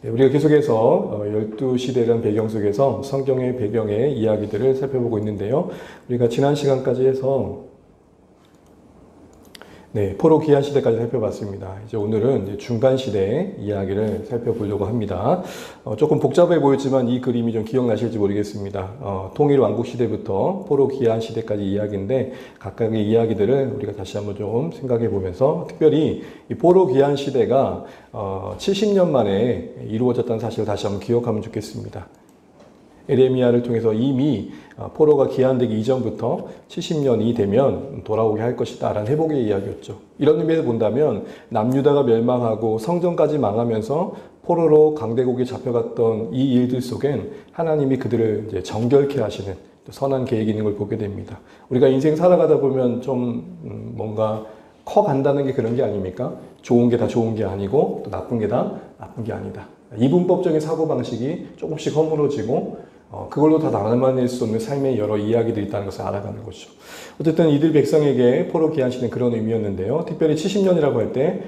우리가 계속해서 12시대라는 배경 속에서 성경의 배경의 이야기들을 살펴보고 있는데요. 우리가 지난 시간까지 해서 포로 귀환 시대까지 살펴봤습니다. 이제 오늘은 이제 중간 시대의 이야기를 살펴보려고 합니다. 조금 복잡해 보였지만 이 그림이 좀 기억나실지 모르겠습니다. 통일 왕국 시대부터 포로 귀환 시대까지 이야기인데 각각의 이야기들을 우리가 다시 한번 좀 생각해 보면서 특별히 이 포로 귀환 시대가 70년 만에 이루어졌다는 사실을 다시 한번 기억하면 좋겠습니다. 에레미야를 통해서 이미 포로가 귀환되기 이전부터 70년이 되면 돌아오게 할 것이다 라는 회복의 이야기였죠. 이런 의미에서 본다면 남유다가 멸망하고 성전까지 망하면서 포로로 강대국에 잡혀갔던 이 일들 속엔 하나님이 그들을 이제 정결케 하시는 선한 계획이 있는 걸 보게 됩니다. 우리가 인생 살아가다 보면 좀 뭔가 커간다는 게 그런 게 아닙니까? 좋은 게 다 좋은 게 아니고 또 나쁜 게 다 나쁜 게 아니다. 이분법적인 사고방식이 조금씩 허물어지고 그걸로 다 남아낼 수 없는 삶의 여러 이야기들이 있다는 것을 알아가는 거죠. 어쨌든 이들 백성에게 포로 귀환시는 그런 의미였는데요. 특별히 70년이라고 할 때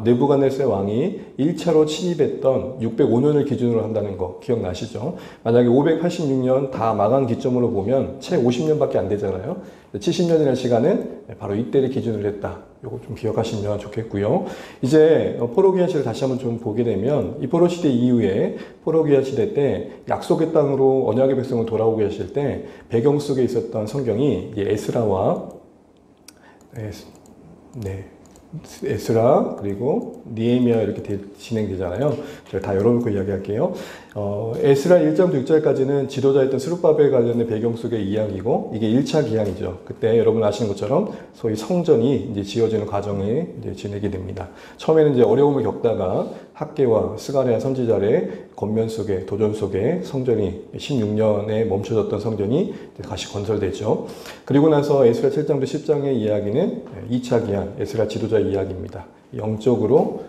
느부갓네살 왕이 1차로 침입했던 605년을 기준으로 한다는 거 기억나시죠? 만약에 586년 다 마감 기점으로 보면 채 50년밖에 안 되잖아요. 70년이라는 시간은 바로 이때를 기준으로 했다. 요거 좀 기억하시면 좋겠고요. 이제 포로 귀환 시대를 다시 한번 좀 보게 되면 이 포로 시대 이후에 포로 귀환 시대 때 약속의 땅으로 언약의 백성을 돌아오고 계실 때 배경 속에 있었던 성경이 에스라와 에스라 그리고 니에미야 이렇게 진행되잖아요. 제가 다 열어놓고 이야기할게요. 에스라 1장부터 6절까지는 지도자였던 스룹바벨 관련된 배경 속의 이야기고 이게 1차 기한이죠. 그때 여러분 아시는 것처럼 소위 성전이 이제 지어지는 과정이 이제 진행이 됩니다. 처음에는 이제 어려움을 겪다가 학개와 스가랴 선지자의 권면 속에 도전 속에 성전이 16년에 멈춰졌던 성전이 다시 건설되죠. 그리고 나서 에스라 7장부터 10장의 이야기는 2차 기한 에스라 지도자의 이야기입니다. 영적으로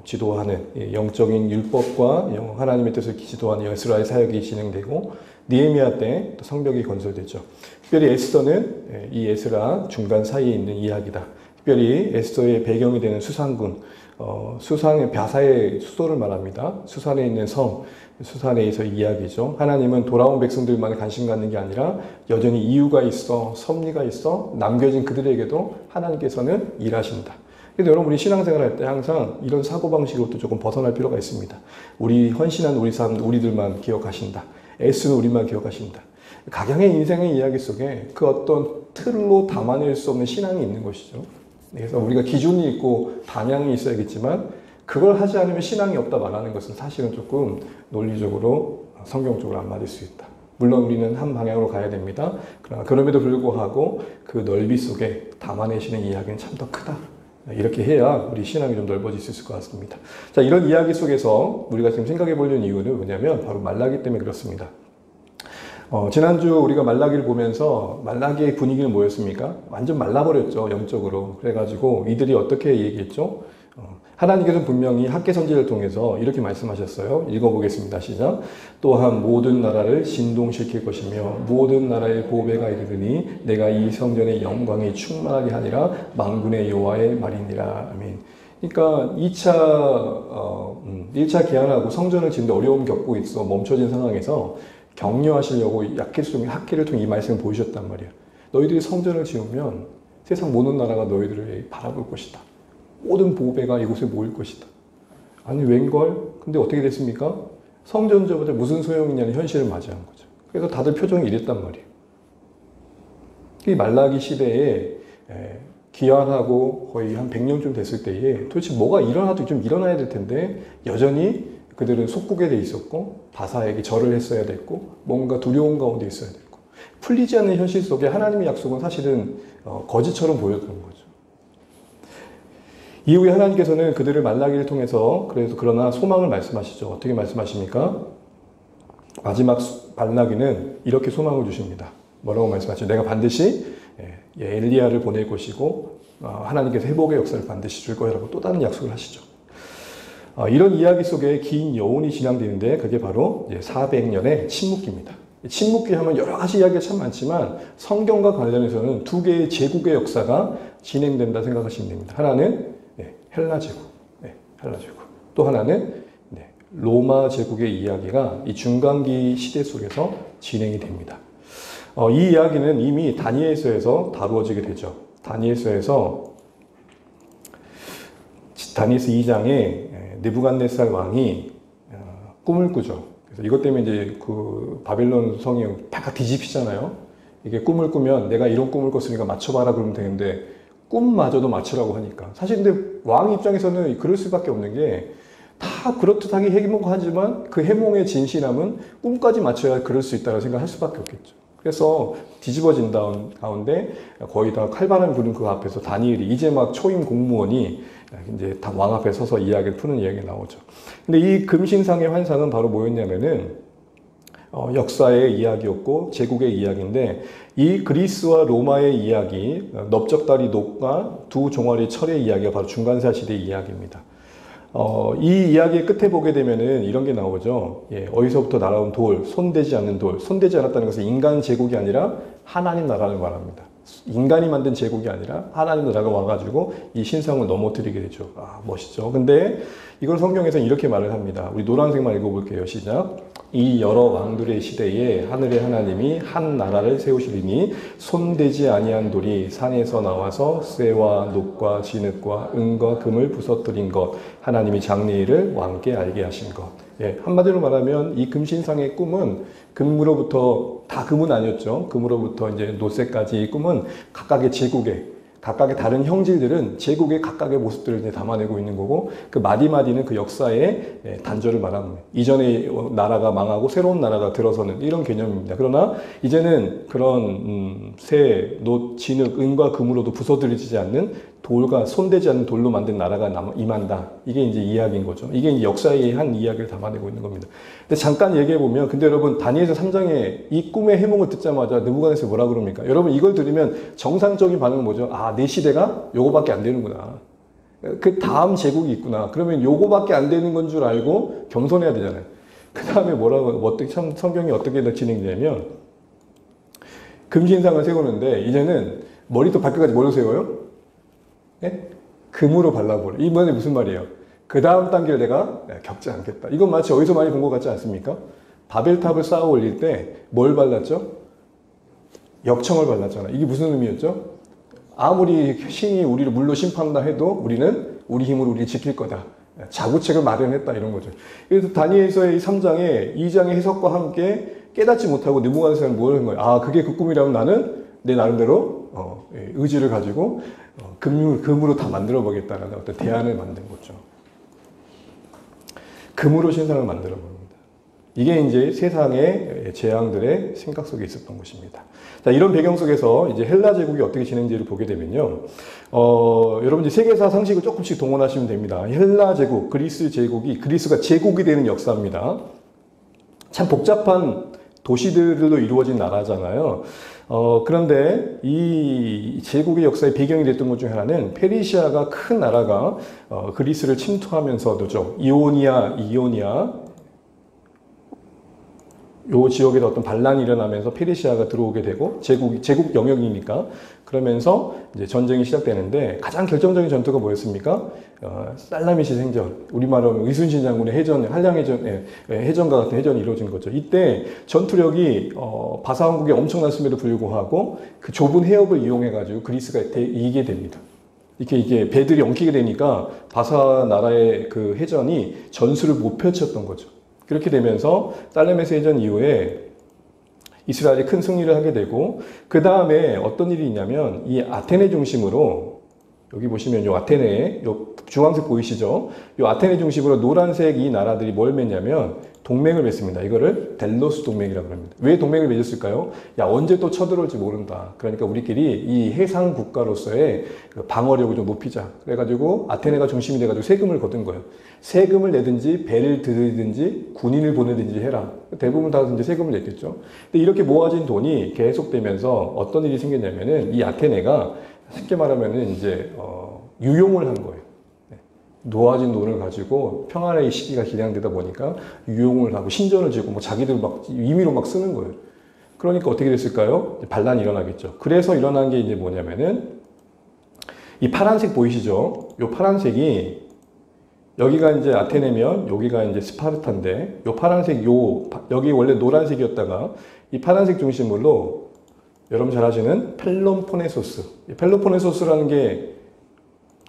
지도하는 영적인 율법과 하나님의 뜻을 지도하는 에스라의 사역이 진행되고 니에미야 때 성벽이 건설되죠. 특별히 에스더는 이 에스라 중간 사이에 있는 이야기다. 특별히 에스더의 배경이 되는 수산군, 수산의 벼사의 수도를 말합니다. 수산에 있는 성, 수산에서 이야기죠. 하나님은 돌아온 백성들만에 관심 갖는 게 아니라 여전히 이유가 있어, 섭리가 있어, 남겨진 그들에게도 하나님께서는 일하신다. 그래서 여러분 우리 신앙생활 할 때 항상 이런 사고방식으로부터 조금 벗어날 필요가 있습니다. 우리 헌신한 우리 삶, 우리들만 기억하신다. 애쓰는 우리만 기억하신다. 각양의 인생의 이야기 속에 그 어떤 틀로 담아낼 수 없는 신앙이 있는 것이죠. 그래서 우리가 기준이 있고 방향이 있어야겠지만 그걸 하지 않으면 신앙이 없다 말하는 것은 사실은 조금 논리적으로 성경적으로 안 맞을 수 있다. 물론 우리는 한 방향으로 가야 됩니다. 그러나 그럼에도 불구하고 그 넓이 속에 담아내시는 이야기는 참 더 크다. 이렇게 해야 우리 신앙이 좀 넓어질 수 있을 것 같습니다. 자, 이런 이야기 속에서 우리가 지금 생각해 보려는 이유는 뭐냐면 바로 말라기 때문에 그렇습니다. 지난주 우리가 말라기를 보면서 말라기의 분위기는 뭐였습니까? 완전 말라버렸죠, 영적으로. 그래가지고 이들이 어떻게 얘기했죠? 하나님께서는 분명히 학개 선지자를 통해서 이렇게 말씀하셨어요. 읽어보겠습니다. 시작. 또한 모든 나라를 진동시킬 것이며 모든 나라의 보배가 이르르니 내가 이 성전의 영광이 충만하게 하니라 만군의 여호와의 말이니라. 아멘. 그러니까 1차 기한하고 성전을 짓는데 어려움 겪고 있어 멈춰진 상황에서 격려하시려고 학개를 통해 이 말씀을 보이셨단 말이에요. 너희들이 성전을 지으면 세상 모든 나라가 너희들을 바라볼 것이다. 모든 보배가 이곳에 모일 것이다. 아니 웬걸? 근데 어떻게 됐습니까? 성전저보다 무슨 소용이냐는 현실을 맞이한 거죠. 그래서 다들 표정이 이랬단 말이에요. 이 말라기 시대에 기한하고 거의 한 100년쯤 됐을 때에 도대체 뭐가 일어나도 좀 일어나야 될 텐데 여전히 그들은 속국에 돼 있었고 바사에게 절을 했어야 됐고 뭔가 두려움 가운데 있어야 됐고 풀리지 않는 현실 속에 하나님의 약속은 사실은 거짓처럼 보였던 거죠. 이후에 하나님께서는 그들을 말라기를 통해서 그러나 소망을 말씀하시죠. 어떻게 말씀하십니까? 마지막 말라기는 이렇게 소망을 주십니다. 뭐라고 말씀하시죠? 내가 반드시 엘리야를 보낼 것이고 하나님께서 회복의 역사를 반드시 줄 거라고 또 다른 약속을 하시죠. 이런 이야기 속에 긴 여운이 진행되는데 그게 바로 400년의 침묵기입니다. 침묵기 하면 여러 가지 이야기가 참 많지만 성경과 관련해서는 두 개의 제국의 역사가 진행된다 생각하시면 됩니다. 하나는 헬라 제국, 헬라 제국. 또 하나는 로마 제국의 이야기가 이 중간기 시대 속에서 진행이 됩니다. 이 이야기는 이미 다니엘서에서 다루어지게 되죠. 다니엘서 2장에 느부갓네살 왕이 꿈을 꾸죠. 그래서 이것 때문에 이제 그 바벨론 성이 팍 뒤집히잖아요. 이게 꿈을 꾸면 내가 이런 꿈을 꿨으니까 맞춰봐라 그러면 되는데 꿈마저도 맞추라고 하니까. 사실 근데 왕 입장에서는 그럴 수밖에 없는 게 다 그렇듯하게 해몽하지만 그 해몽의 진실함은 꿈까지 맞춰야 그럴 수 있다고 생각할 수밖에 없겠죠. 그래서 뒤집어진 가운데 거의 다 칼바람 부는 그 앞에서 다니엘이 이제 막 초임 공무원이 이제 다 왕 앞에 서서 이야기를 푸는 이야기가 나오죠. 근데 이 금신상의 환상은 바로 뭐였냐면은 역사의 이야기였고 제국의 이야기인데 이 그리스와 로마의 이야기, 넓적다리 녹과 두 종아리 철의 이야기가 바로 중간사 시대의 이야기입니다. 이 이야기의 끝에 보게 되면은 이런 게 나오죠. 어디서부터 날아온 돌, 손대지 않는 돌. 손대지 않았다는 것은 인간 제국이 아니라 하나님 나라를 말합니다. 인간이 만든 제국이 아니라 하나님 나라가 와가지고 이 신상을 넘어뜨리게 되죠. 아, 멋있죠. 근데 이걸 성경에서는 이렇게 말을 합니다. 우리 노란색만 읽어볼게요. 시작. 이 여러 왕들의 시대에 하늘의 하나님이 한 나라를 세우시리니 손대지 아니한 돌이 산에서 나와서 쇠와 녹과 진흙과 은과 금을 부서뜨린 것, 하나님이 장래일을 왕께 알게 하신 것. 한마디로 말하면 이 금신상의 꿈은 금으로부터, 다 금은 아니었죠. 금으로부터 이제 노쇠까지 이 꿈은 각각의 제국의 다른 형질들은 제국의 각각의 모습들을 이제 담아내고 있는 거고, 그 마디마디는 그 역사의 단절을 말합니다. 이전에 나라가 망하고 새로운 나라가 들어서는 이런 개념입니다. 그러나 이제는 그런 쇠, 놋, 진흙, 은과 금으로도 부서뜨리지 않는 돌과 손대지 않는 돌로 만든 나라가 임한다. 이게 이제 이야기인 거죠. 이게 이제 역사의 한 이야기를 담아내고 있는 겁니다. 근데 잠깐 얘기해 보면, 근데 여러분 다니엘서 3장에 이 꿈의 해몽을 듣자마자 느부갓네살이 뭐라 그럽니까? 여러분 이걸 들으면 정상적인 반응은 뭐죠? 아, 내 시대가 요거밖에 안 되는구나. 그 다음 제국이 있구나. 그러면 요거밖에 안 되는 건 줄 알고 겸손해야 되잖아요. 그 다음에 어떻게 성경이 어떻게 진행되냐면 금신상을 세우는데 이제는 머리부터 발끝까지 뭘로 세워요? 네? 금으로 발라버려. 이 말이 무슨 말이에요? 그 다음 단계를 내가 겪지 않겠다. 이건 마치 어디서 많이 본 것 같지 않습니까? 바벨탑을 쌓아 올릴 때 뭘 발랐죠? 역청을 발랐잖아. 이게 무슨 의미였죠? 아무리 신이 우리를 물로 심판한다 해도 우리는 우리 힘으로 우리를 지킬 거다. 자구책을 마련했다 이런 거죠. 그래서 다니엘서의 3장에 2장의 해석과 함께 깨닫지 못하고 느부갓네살은 뭘 한 거예요? 아, 그게 그 꿈이라면 나는 내 나름대로 의지를 가지고 금으로 다 만들어 보겠다는 어떤 대안을 만든 거죠. 금으로 신상을 만들어 봅니다. 이게 이제 세상의 재앙들의 생각 속에 있었던 것입니다. 자, 이런 배경 속에서 이제 헬라 제국이 어떻게 진행되는지를 보게 되면요. 여러분 이제 세계사 상식을 조금씩 동원하시면 됩니다. 헬라 제국, 그리스가 제국이 되는 역사입니다. 참 복잡한 도시들로 이루어진 나라잖아요. 그런데 이 제국의 역사의 배경이 됐던 것 중에 하나는 페르시아가 큰 나라가 그리스를 침투하면서도죠. 이오니아 요 지역에서 어떤 반란이 일어나면서 페르시아가 들어오게 되고 제국 영역이니까 그러면서 이제 전쟁이 시작되는데 가장 결정적인 전투가 뭐였습니까? 살라미시 생전, 우리말로 하면 의순신 장군의 해전과 같은 해전이 이루어진 거죠. 이때 전투력이 바사 왕국이 엄청났음에도 불구하고 그 좁은 해협을 이용해 가지고 그리스가 이기게 됩니다. 이게 배들이 엉키게 되니까 바사 나라의 그 해전이 전술을 못 펼쳤던 거죠. 그렇게 되면서 살레메스 해전 이후에 이스라엘이 큰 승리를 하게 되고, 그 다음에 어떤 일이 있냐면 이 아테네 중심으로, 여기 보시면 요 아테네, 요 주황색 보이시죠? 요 아테네 중심으로 노란색 이 나라들이 뭘 맺냐면 동맹을 맺습니다. 이거를 델로스 동맹이라고 합니다. 왜 동맹을 맺었을까요? 야, 언제 또 쳐들어올지 모른다. 그러니까 우리끼리 이 해상 국가로서의 그 방어력을 좀 높이자. 그래가지고 아테네가 중심이 돼가지고 세금을 거둔 거예요. 세금을 내든지 배를 들이든지 군인을 보내든지 해라. 대부분 다 이제 세금을 냈겠죠. 근데 이렇게 모아진 돈이 계속되면서 어떤 일이 생겼냐면은 이 아테네가 쉽게 말하면은 이제 유용을 한 거예요. 놓아진 돈을 가지고 평안의 시기가 기량되다 보니까 유용을 하고 신전을 짓고 뭐 자기들 막 임의로 막 쓰는 거예요. 그러니까 어떻게 됐을까요? 반란이 일어나겠죠. 그래서 일어난 게 이제 뭐냐면은 이 파란색 보이시죠? 이 파란색이 여기가 이제 아테네면 여기가 이제 스파르타인데 요 파란색 여기 원래 노란색이었다가 이 파란색 중심으로 여러분 잘 아시는 펠로폰네소스. 이 펠로폰네소스라는 게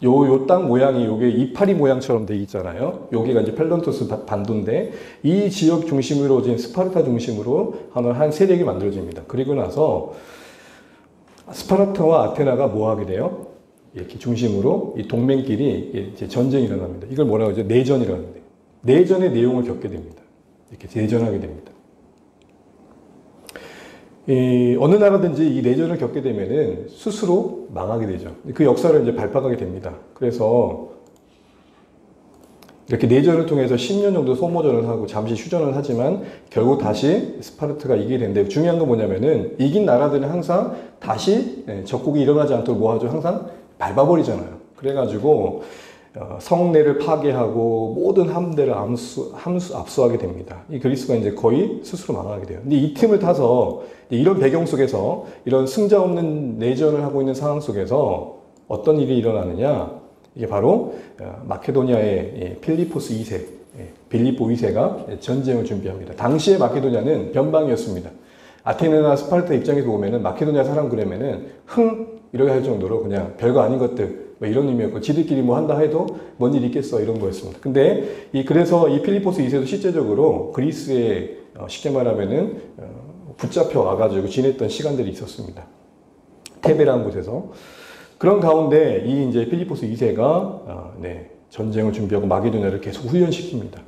요 땅 모양이 요게 이파리 모양처럼 돼 있잖아요. 여기가 이제 펠론토스 반도인데 이 지역 중심으로 이제 스파르타 중심으로 한 세력이 만들어집니다. 그리고 나서 스파르타와 아테나가 뭐 하게 돼요? 이렇게 중심으로 이 동맹끼리 이제 전쟁이 일어납니다. 이걸 뭐라고 하죠? 내전이라고 하는데 내전의 내용을 겪게 됩니다. 이렇게 내전하게 됩니다. 어느 나라든지 이 내전을 겪게 되면은 스스로 망하게 되죠. 그 역사를 이제 밟아가게 됩니다. 그래서 이렇게 내전을 통해서 10년 정도 소모전을 하고 잠시 휴전을 하지만 결국 다시 스파르타가 이기게 되는데 중요한 건 뭐냐면은 이긴 나라들은 항상 다시 적국이 일어나지 않도록 뭐 하죠? 항상 밟아버리잖아요. 그래가지고 성내를 파괴하고 모든 함대를 압수하게 됩니다. 이 그리스가 이제 거의 스스로 망하게 돼요. 근데 이 틈을 타서 이런 배경 속에서 이런 승자 없는 내전을 하고 있는 상황 속에서 어떤 일이 일어나느냐? 이게 바로 마케도니아의 필리포스 2세, 빌립보 2세가 전쟁을 준비합니다. 당시의 마케도니아는 변방이었습니다. 아테네나 스파르타 입장에서 보면은 마케도니아 사람 그러면은 이렇게 할 정도로 그냥 별거 아닌 것들 뭐 이런 의미였고 지들끼리 뭐 한다 해도 뭔 일 있겠어 이런 거였습니다. 근데 그래서 이 필리포스 2세도 실제적으로 그리스에 쉽게 말하면은 붙잡혀 와가지고 지냈던 시간들이 있었습니다. 테베라는 곳에서. 그런 가운데 이 이제 필리포스 2세가 전쟁을 준비하고 마게도냐를 계속 훈련시킵니다.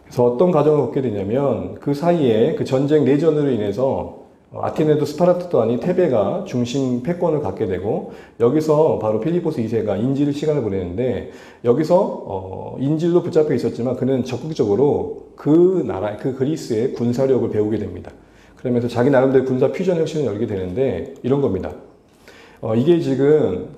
그래서 어떤 과정을 겪게 되냐면 그 사이에 그 전쟁 내전으로 인해서 아테네도 스파르타도 아닌 테베가 중심 패권을 갖게 되고 여기서 바로 필리포스 2세가 인질 시간을 보내는데 여기서 인질로 붙잡혀 있었지만 그는 적극적으로 그 나라, 그 그리스의 군사력을 배우게 됩니다. 그러면서 자기 나름대로 군사 퓨전 혁신을 열게 되는데 이런 겁니다. 이게 지금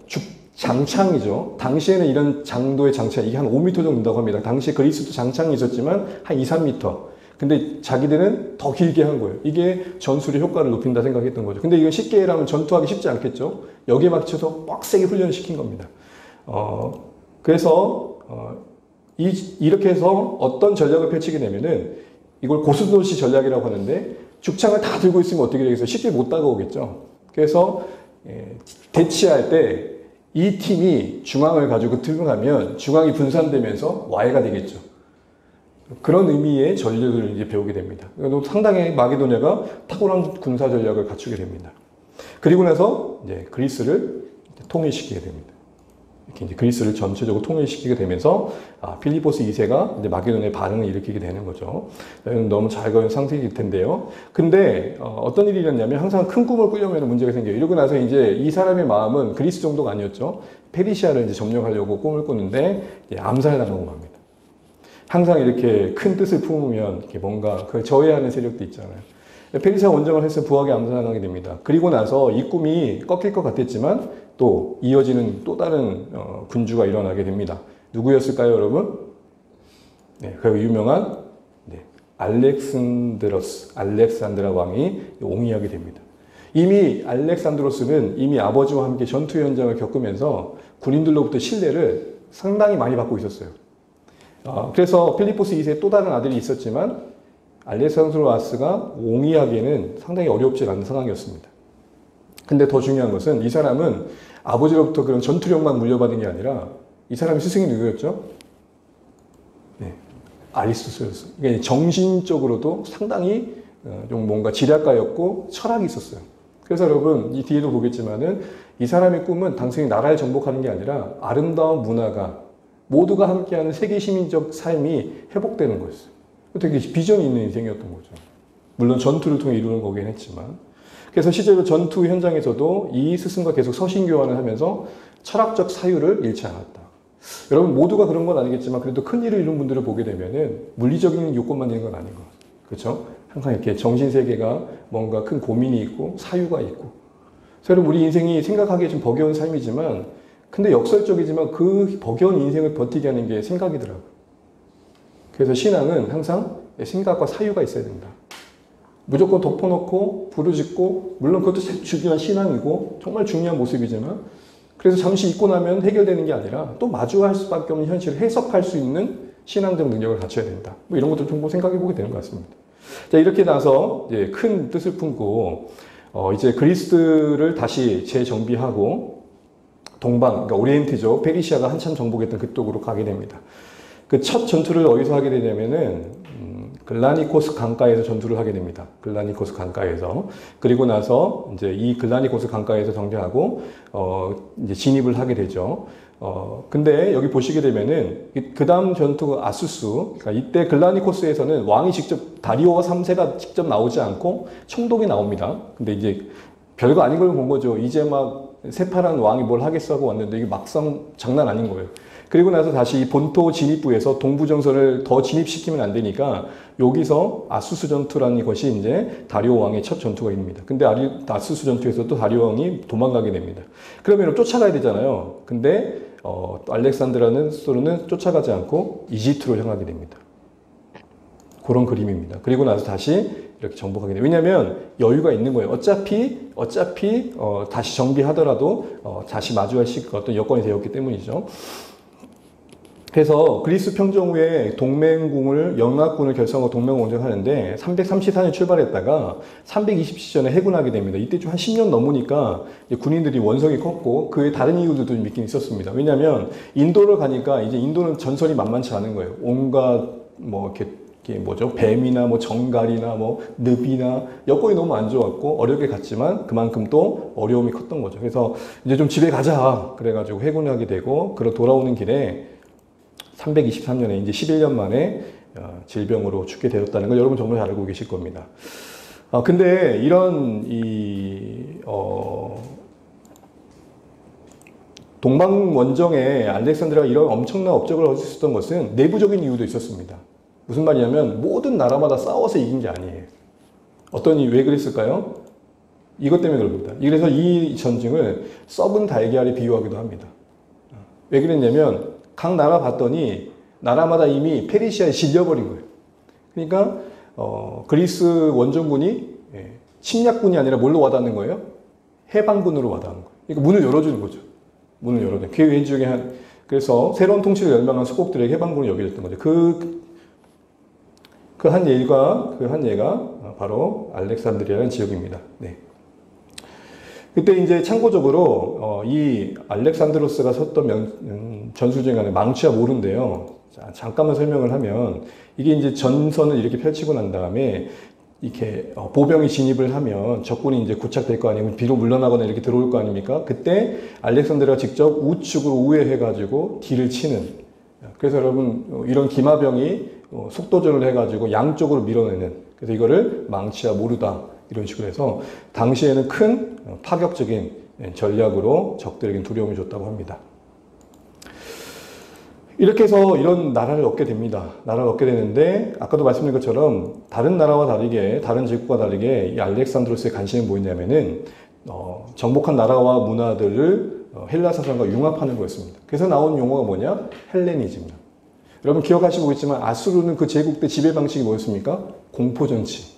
장창이죠. 당시에는 이런 장도의 장창, 이게 한 5m 정도 된다고 합니다. 당시 그리스도 장창이 있었지만 한 2, 3m. 근데 자기들은 더 길게 한 거예요. 이게 전술의 효과를 높인다 생각했던 거죠. 근데 이거 쉽게 하면 전투하기 쉽지 않겠죠. 여기에 맞춰서 빡세게 훈련을 시킨 겁니다. 그래서 이렇게 해서 어떤 전략을 펼치게 되면은 이걸 고수도시 전략이라고 하는데 죽창을 다 들고 있으면 어떻게 되겠어요? 쉽게 못 다가오겠죠. 그래서 대치할 때 이 팀이 중앙을 가지고 들어가면 중앙이 분산되면서 와해가 되겠죠. 그런 의미의 전략을 이제 배우게 됩니다. 상당히 마게도냐가 탁월한 군사 전략을 갖추게 됩니다. 그리고 나서 이제 그리스를 통일시키게 됩니다. 이렇게 이제 그리스를 전체적으로 통일시키게 되면서 필리포스 2세가 이제 마게도냐의 반응을 일으키게 되는 거죠. 너무 잘 그린 상식일 텐데요. 근데 어떤 일이 일어났냐면 항상 큰 꿈을 꾸려면 문제가 생겨요. 이러고 나서 이제 이 사람의 마음은 그리스 정도가 아니었죠. 페르시아를 이제 점령하려고 꿈을 꾸는데 암살당하고 맙니다. 항상 이렇게 큰 뜻을 품으면 이렇게 뭔가 그걸 저해하는 세력도 있잖아요. 페르시아 원정을 해서 부하게 암살당하게 됩니다. 그리고 나서 이 꿈이 꺾일 것 같았지만 또 이어지는 또 다른 군주가 일어나게 됩니다. 누구였을까요, 여러분? 그 유명한 알렉산드라 왕이 옹이하게 됩니다. 이미 알렉산드로스는 이미 아버지와 함께 전투 현장을 겪으면서 군인들로부터 신뢰를 상당히 많이 받고 있었어요. 그래서 필리포스 2세의 또 다른 아들이 있었지만 알렉산드로스가 옹이하기에는 상당히 어렵지 않은 상황이었습니다. 근데 더 중요한 것은 이 사람은 아버지로부터 그런 전투력만 물려받은 게 아니라 이 사람의 스승이 누구였죠? 아리스토텔레스. 그러니까 정신적으로도 상당히 좀 뭔가 지략가였고 철학이 있었어요. 그래서 여러분 이 뒤에도 보겠지만은 이 사람의 꿈은 단순히 나라를 정복하는 게 아니라 아름다운 문화가 모두가 함께하는 세계 시민적 삶이 회복되는 거였어요. 되게 비전이 있는 인생이었던 거죠. 물론 전투를 통해 이루는 거긴 했지만. 그래서 실제로 전투 현장에서도 이 스승과 계속 서신 교환을 하면서 철학적 사유를 잃지 않았다. 여러분 모두가 그런 건 아니겠지만 그래도 큰 일을 이룬 분들을 보게 되면은 물리적인 요건만 있는 건 아닌 것 같아요. 그렇죠? 항상 이렇게 정신세계가 뭔가 큰 고민이 있고 사유가 있고. 그래서 우리 인생이 생각하기에 좀 버거운 삶이지만 근데 역설적이지만 그 버거운 인생을 버티게 하는 게 생각이더라고요. 그래서 신앙은 항상 생각과 사유가 있어야 된다. 무조건 덮어놓고 부르짖고 물론 그것도 중요한 신앙이고 정말 중요한 모습이지만 그래서 잠시 잊고 나면 해결되는 게 아니라 또 마주할 수밖에 없는 현실을 해석할 수 있는 신앙적 능력을 갖춰야 된다. 뭐 이런 것도 좀 생각해 보게 되는 것 같습니다. 자, 이렇게 나서 이제 큰 뜻을 품고 이제 그리스를 다시 재정비하고 동방, 그러니까 오리엔트죠. 페르시아가 한참 정복했던 그쪽으로 가게 됩니다. 그 첫 전투를 어디서 하게 되냐면은 글라니코스 강가에서 전투를 하게 됩니다. 글라니코스 강가에서. 그리고 나서 이제 이 글라니코스 강가에서 정리하고 이제 진입을 하게 되죠. 근데 여기 보시게 되면은 그 다음 전투가 아수스, 그러니까 이때 글라니코스에서는 왕이 직접 다리오가 3세가 직접 나오지 않고 총독이 나옵니다. 근데 이제 별거 아닌 걸 본 거죠. 이제 막 새파란 왕이 뭘 하겠어 하고 왔는데 이게 막상 장난 아닌 거예요. 그리고 나서 다시 본토 진입부에서 동부정선을 더 진입시키면 안 되니까 여기서 아수스 전투라는 것이 이제 다리오 왕의 첫 전투가 있습니다. 근데 아수스 전투에서 또 다리오 왕이 도망가게 됩니다. 그러면 쫓아가야 되잖아요. 근데 알렉산드라는 스스로는 쫓아가지 않고 이집트로 향하게 됩니다. 그런 그림입니다. 그리고 나서 다시 이렇게 정복하게 돼요. 왜냐하면 여유가 있는 거예요. 어차피 다시 정비하더라도 다시 마주할 수 있는 어떤 여건이 되었기 때문이죠. 그래서 그리스 평정 후에 동맹군을 연합군을 결성하고 동맹원전을 하는데 334년 출발했다가 327년에 해군하게 됩니다. 이때 좀 한 10년 넘으니까 군인들이 원성이 컸고 그에 다른 이유들도 좀 있긴 있었습니다. 왜냐하면 인도를 가니까 이제 인도는 전설이 만만치 않은 거예요. 온갖 뭐 이렇게 뭐죠? 뱀이나 뭐 정갈이나 뭐 늪이나 여건이 너무 안 좋았고 어렵게 갔지만 그만큼 또 어려움이 컸던 거죠. 그래서 이제 좀 집에 가자 그래가지고 해군하게 되고 돌아오는 길에 323년에 이제 11년 만에 질병으로 죽게 되었다는 걸 여러분 정말 잘 알고 계실 겁니다. 근데 이런 동방 원정에 알렉산드라가 이런 엄청난 업적을 얻을 수 있었던 것은 내부적인 이유도 있었습니다. 무슨 말이냐면 모든 나라마다 싸워서 이긴 게 아니에요. 왜 그랬을까요? 이것 때문에 그럽니다. 그래서 이 전쟁을 썩은 달걀에 비유하기도 합니다. 왜 그랬냐면 각 나라 봤더니 나라마다 이미 페르시아에 질려버린 거예요. 그러니까 그리스 원정군이 침략군이 아니라 뭘로 와닿는 거예요? 해방군으로 와닿는 거예요. 그러니까 문을 열어주는 거죠. 문을 열어주는. 그 왠지 중에 그래서 새로운 통치를 열망한 수국들에게 해방군을 여겨줬던 거죠. 그 한 예가 바로 알렉산드리아라는 지역입니다. 네. 그때 이제 참고적으로 이 알렉산드로스가 섰던 전술중에 망치와 모르인데요. 잠깐만 설명을 하면 이게 이제 전선을 이렇게 펼치고 난 다음에 이렇게 보병이 진입을 하면 적군이 이제 구착될 거 아니고 뒤로 물러나거나 이렇게 들어올 거 아닙니까? 그때 알렉산드가 직접 우측으로 우회해가지고 뒤를 치는. 그래서 여러분 이런 기마병이 속도전을 해가지고 양쪽으로 밀어내는. 그래서 이거를 망치와 모르다. 이런 식으로 해서 당시에는 큰 파격적인 전략으로 적들에게 두려움을 줬다고 합니다. 이렇게 해서 이런 나라를 얻게 됩니다. 나라를 얻게 되는데 아까도 말씀드린 것처럼 다른 나라와 다르게 다른 제국과 다르게 이 알렉산드로스의 관심이 뭐였냐면은 정복한 나라와 문화들을 헬라 사상과 융합하는 거였습니다. 그래서 나온 용어가 뭐냐? 헬레니즘이다. 여러분 기억하시고 있지만 아수르는 그 제국 때 지배 방식이 뭐였습니까? 공포정치.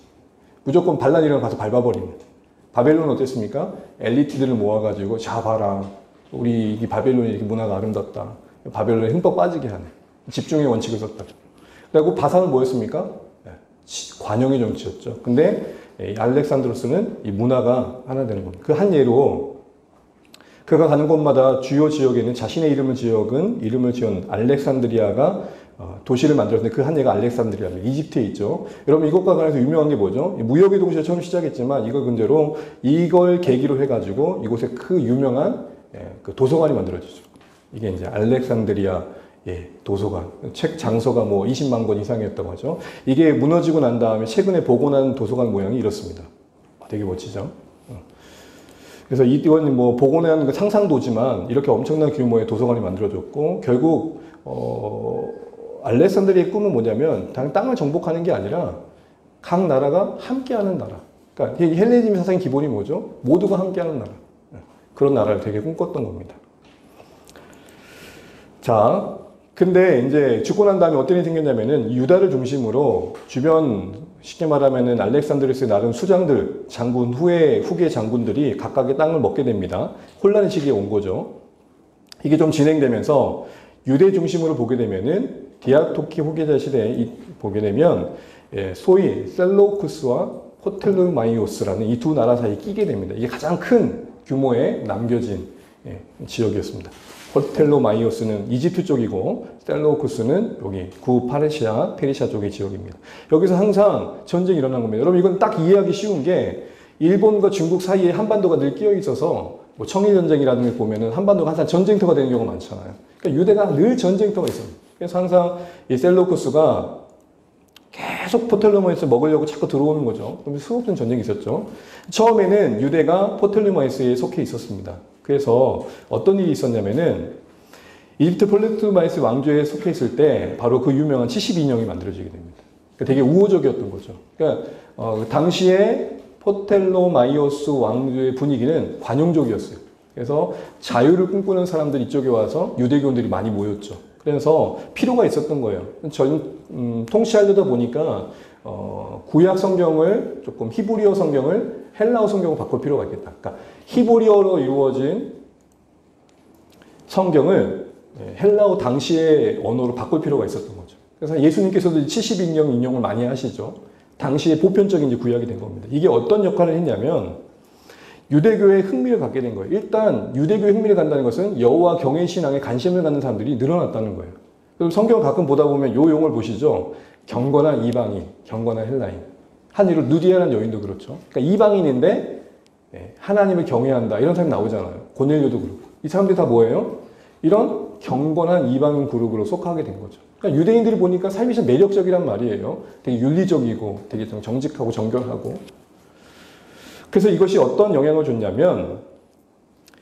무조건 반란 일어나면 가서 밟아버리는. 바벨론은 어땠습니까? 엘리트들을 모아가지고 자 봐라. 우리 이 바벨론이 이렇게 문화가 아름답다. 바벨론에 흠뻑 빠지게 하는. 집중의 원칙을 썼다. 그리고 바산은 뭐였습니까? 관용의 정치였죠. 근데 알렉산드로스는 이 문화가 하나 되는 겁니다. 그 한 예로 그가 가는 곳마다 주요 지역에는 자신의 이름을 지은 알렉산드리아가 도시를 만들었는데 그 한 예가 알렉산드리아입니다. 이집트에 있죠. 여러분 이것과 관해서 유명한 게 뭐죠? 무역의 도시가 처음 시작했지만 이걸 근대로 이걸 계기로 해가지고 이곳에 그 유명한 그 도서관이 만들어졌죠. 이게 이제 알렉산드리아 도서관. 책 장소가 뭐 20만 권 이상이었다고 하죠. 이게 무너지고 난 다음에 최근에 복원한 도서관 모양이 이렇습니다. 되게 멋지죠? 그래서 이건 뭐 복원한 그 상상도지만 이렇게 엄청난 규모의 도서관이 만들어졌고 결국 알렉산드리아의 꿈은 뭐냐면 땅을 정복하는 게 아니라 각 나라가 함께하는 나라. 그러니까 헬레니즘 사상의 기본이 뭐죠? 모두가 함께하는 나라. 그런 나라를 되게 꿈꿨던 겁니다. 자, 근데 이제 죽고 난 다음에 어떤 일이 생겼냐면은 유다를 중심으로 주변 쉽게 말하면은 알렉산드로스의 나름 수장들, 후계 장군들이 각각의 땅을 먹게 됩니다. 혼란의 시기에 온 거죠. 이게 좀 진행되면서 유대 중심으로 보게 되면은 디아토키 후계자 시대에 보게 되면 소위 셀로쿠스와 포텔루마이오스라는 이 두 나라 사이에 끼게 됩니다. 이게 가장 큰 규모의 남겨진 지역이었습니다. 포텔루마이오스는 이집트 쪽이고 셀로쿠스는 여기 구파르시아, 페르시아 쪽의 지역입니다. 여기서 항상 전쟁이 일어난 겁니다. 여러분 이건 딱 이해하기 쉬운 게 일본과 중국 사이에 한반도가 늘 끼어 있어서 뭐 청일전쟁이라는 걸 보면은 한반도가 항상 전쟁터가 되는 경우가 많잖아요. 그러니까 유대가 늘 전쟁터가 있어요. 그래서 항상 이 셀로쿠스가 계속 포텔루마이스 먹으려고 자꾸 들어오는 거죠. 그러면 수없는 전쟁이 있었죠. 처음에는 유대가 포텔루마이스에 속해 있었습니다. 그래서 어떤 일이 있었냐면은 이집트 포텔루마이스 왕조에 속해 있을 때 바로 그 유명한 72인형이 만들어지게 됩니다. 그러니까 되게 우호적이었던 거죠. 그러니까 당시에 포텔루마이오스 왕조의 분위기는 관용적이었어요. 그래서 자유를 꿈꾸는 사람들이 이쪽에 와서 유대교인들이 많이 모였죠. 그래서 필요가 있었던 거예요. 통치하려다 보니까 구약 성경을 조금 히브리어 성경을 헬라어 성경으로 바꿀 필요가 있겠다. 그러니까 히브리어로 이루어진 성경을 헬라어 당시의 언어로 바꿀 필요가 있었던 거죠. 그래서 예수님께서도 70인형 인용을 많이 하시죠. 당시의 보편적인 구약이 된 겁니다. 이게 어떤 역할을 했냐면 유대교에 흥미를 갖게 된 거예요. 일단 유대교에 흥미를 갖는다는 것은 여호와 경외 신앙에 관심을 갖는 사람들이 늘어났다는 거예요. 그럼 성경을 가끔 보다 보면 요 용어를 보시죠. 경건한 이방인, 경건한 헬라인. 한이로 누디아라는 여인도 그렇죠. 그러니까 이방인인데 하나님을 경외한다 이런 사람이 나오잖아요. 고넬료도 그렇고. 이 사람들이 다 뭐예요? 이런 경건한 이방인 그룹으로 속하게 된 거죠. 그러니까 유대인들이 보니까 삶이 좀 매력적이란 말이에요. 되게 윤리적이고 되게 좀 정직하고 정결하고. 그래서 이것이 어떤 영향을 줬냐면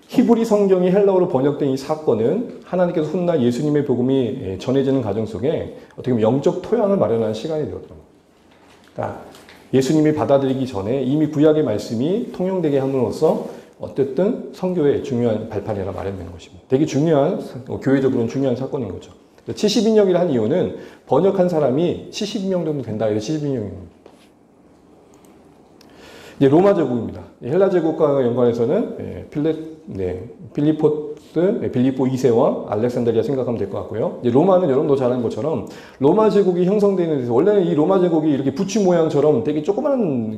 히브리 성경이 헬라어로 번역된 이 사건은 하나님께서 훗날 예수님의 복음이 전해지는 과정 속에 어떻게 보면 영적 토양을 마련하는 시간이 되었던 거예요. 그러니까 예수님이 받아들이기 전에 이미 구약의 말씀이 통용되게 함으로써 어쨌든 선교의 중요한 발판이라 마련된 것입니다. 되게 중요한, 교회적으로는 중요한 사건인 거죠. 70인역이라 한 이유는 번역한 사람이 70명 정도 된다. 이래서 70인역입니다. 이제 로마 제국입니다. 헬라 제국과 연관해서는 빌리포스, 빌리포 2세와 알렉산드리아 생각하면 될 것 같고요. 이제 로마는 여러분도 잘 아는 것처럼 로마 제국이 형성되는 데서 원래는 이 로마 제국이 이렇게 부추 모양처럼 되게 조그마한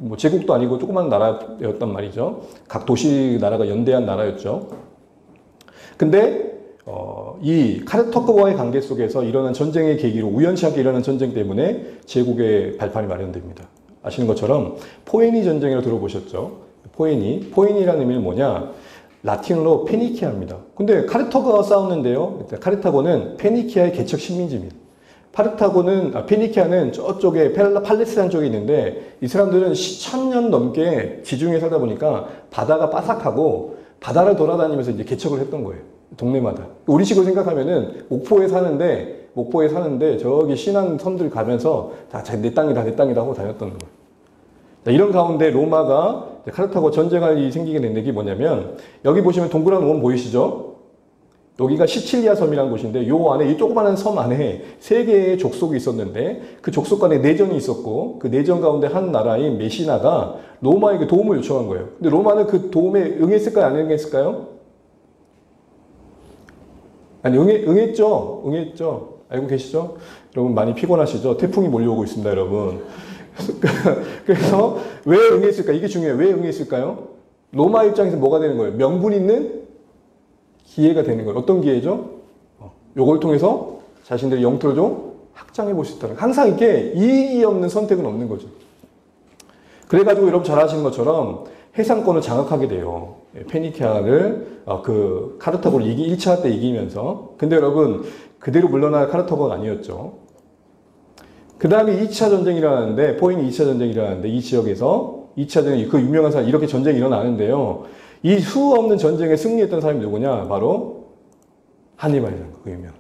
뭐 제국도 아니고 조그마한 나라였단 말이죠. 각 도시 나라가 연대한 나라였죠. 근데 이 카르타고와의 관계 속에서 일어난 전쟁의 계기로 우연치 않게 일어난 전쟁 때문에 제국의 발판이 마련됩니다. 아시는 것처럼 포에니 전쟁이라고 들어보셨죠? 포에니라는 의미는 뭐냐? 라틴어로 페니키아입니다. 근데 카르타고와 싸웠는데요. 카르타고는 페니키아의 개척 식민지입니다. 페니키아는 저쪽에 팔레스타인 쪽에 있는데 이 사람들은 1000년 넘게 지중해 살다 보니까 바다가 바삭하고 바다를 돌아다니면서 이제 개척을 했던 거예요. 동네마다. 우리식으로 생각하면은 목포에 사는데 저기 신안 섬들 가면서 다 내 땅이다 하고 다녔던 거예요. 이런 가운데 로마가 카르타고 전쟁할 일이 생기게 된 게 뭐냐면 여기 보시면 동그란 원 보이시죠? 여기가 시칠리아 섬이라는 곳인데 요 안에 이 조그마한 섬 안에 3개의 족속이 있었는데 그 족속 간에 내전이 있었고 그 내전 가운데 한 나라인 메시나가 로마에게 도움을 요청한 거예요. 근데 로마는 그 도움에 응했을까요? 안 응했을까요? 아니 응했죠. 알고 계시죠? 여러분 많이 피곤하시죠? 태풍이 몰려오고 있습니다, 여러분. 그래서 왜 응했을까? 이게 중요해요. 왜 응했을까요? 로마 입장에서 뭐가 되는 거예요? 명분 있는 기회가 되는 거예요. 어떤 기회죠? 요걸 통해서 자신들의 영토를 좀 확장해 볼 수 있다는. 항상 이렇게 이익이 없는 선택은 없는 거죠. 그래가지고 여러분 잘 아시는 것처럼 해상권을 장악하게 돼요. 페니키아를 카르타고를 1차 때 이기면서. 근데 여러분 그대로 물러날 카르타고가 아니었죠. 그 다음에 2차 전쟁이 일어나는데 포인이 2차 전쟁이 일어나는데 이 지역에서 2차 전쟁 그 유명한 사람 이렇게 전쟁이 일어나는데요. 이 수 없는 전쟁에 승리했던 사람이 누구냐? 바로 하니발이라는 거, 그 유명.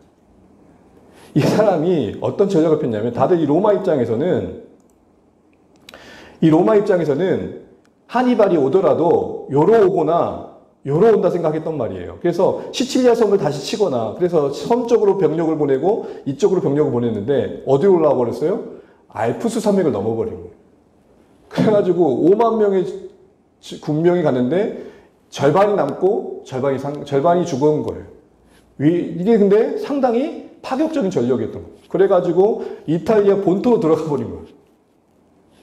이 사람이 어떤 전략을 폈냐면 다들 이 로마 입장에서는 하니발이 오더라도 요로 오거나 요로 온다 생각했던 말이에요. 그래서 시칠리아 섬을 다시 치거나 그래서 섬 쪽으로 병력을 보내고 이쪽으로 병력을 보냈는데 어디로 올라와 버렸어요? 알프스 산맥을 넘어버린 거예요. 그래가지고 5만 명의 군병이 갔는데 절반이 남고 절반이 죽은 거예요. 이게 근데 상당히 파격적인 전력이었던 거예요. 그래가지고 이탈리아 본토로 들어가 버린 거예요.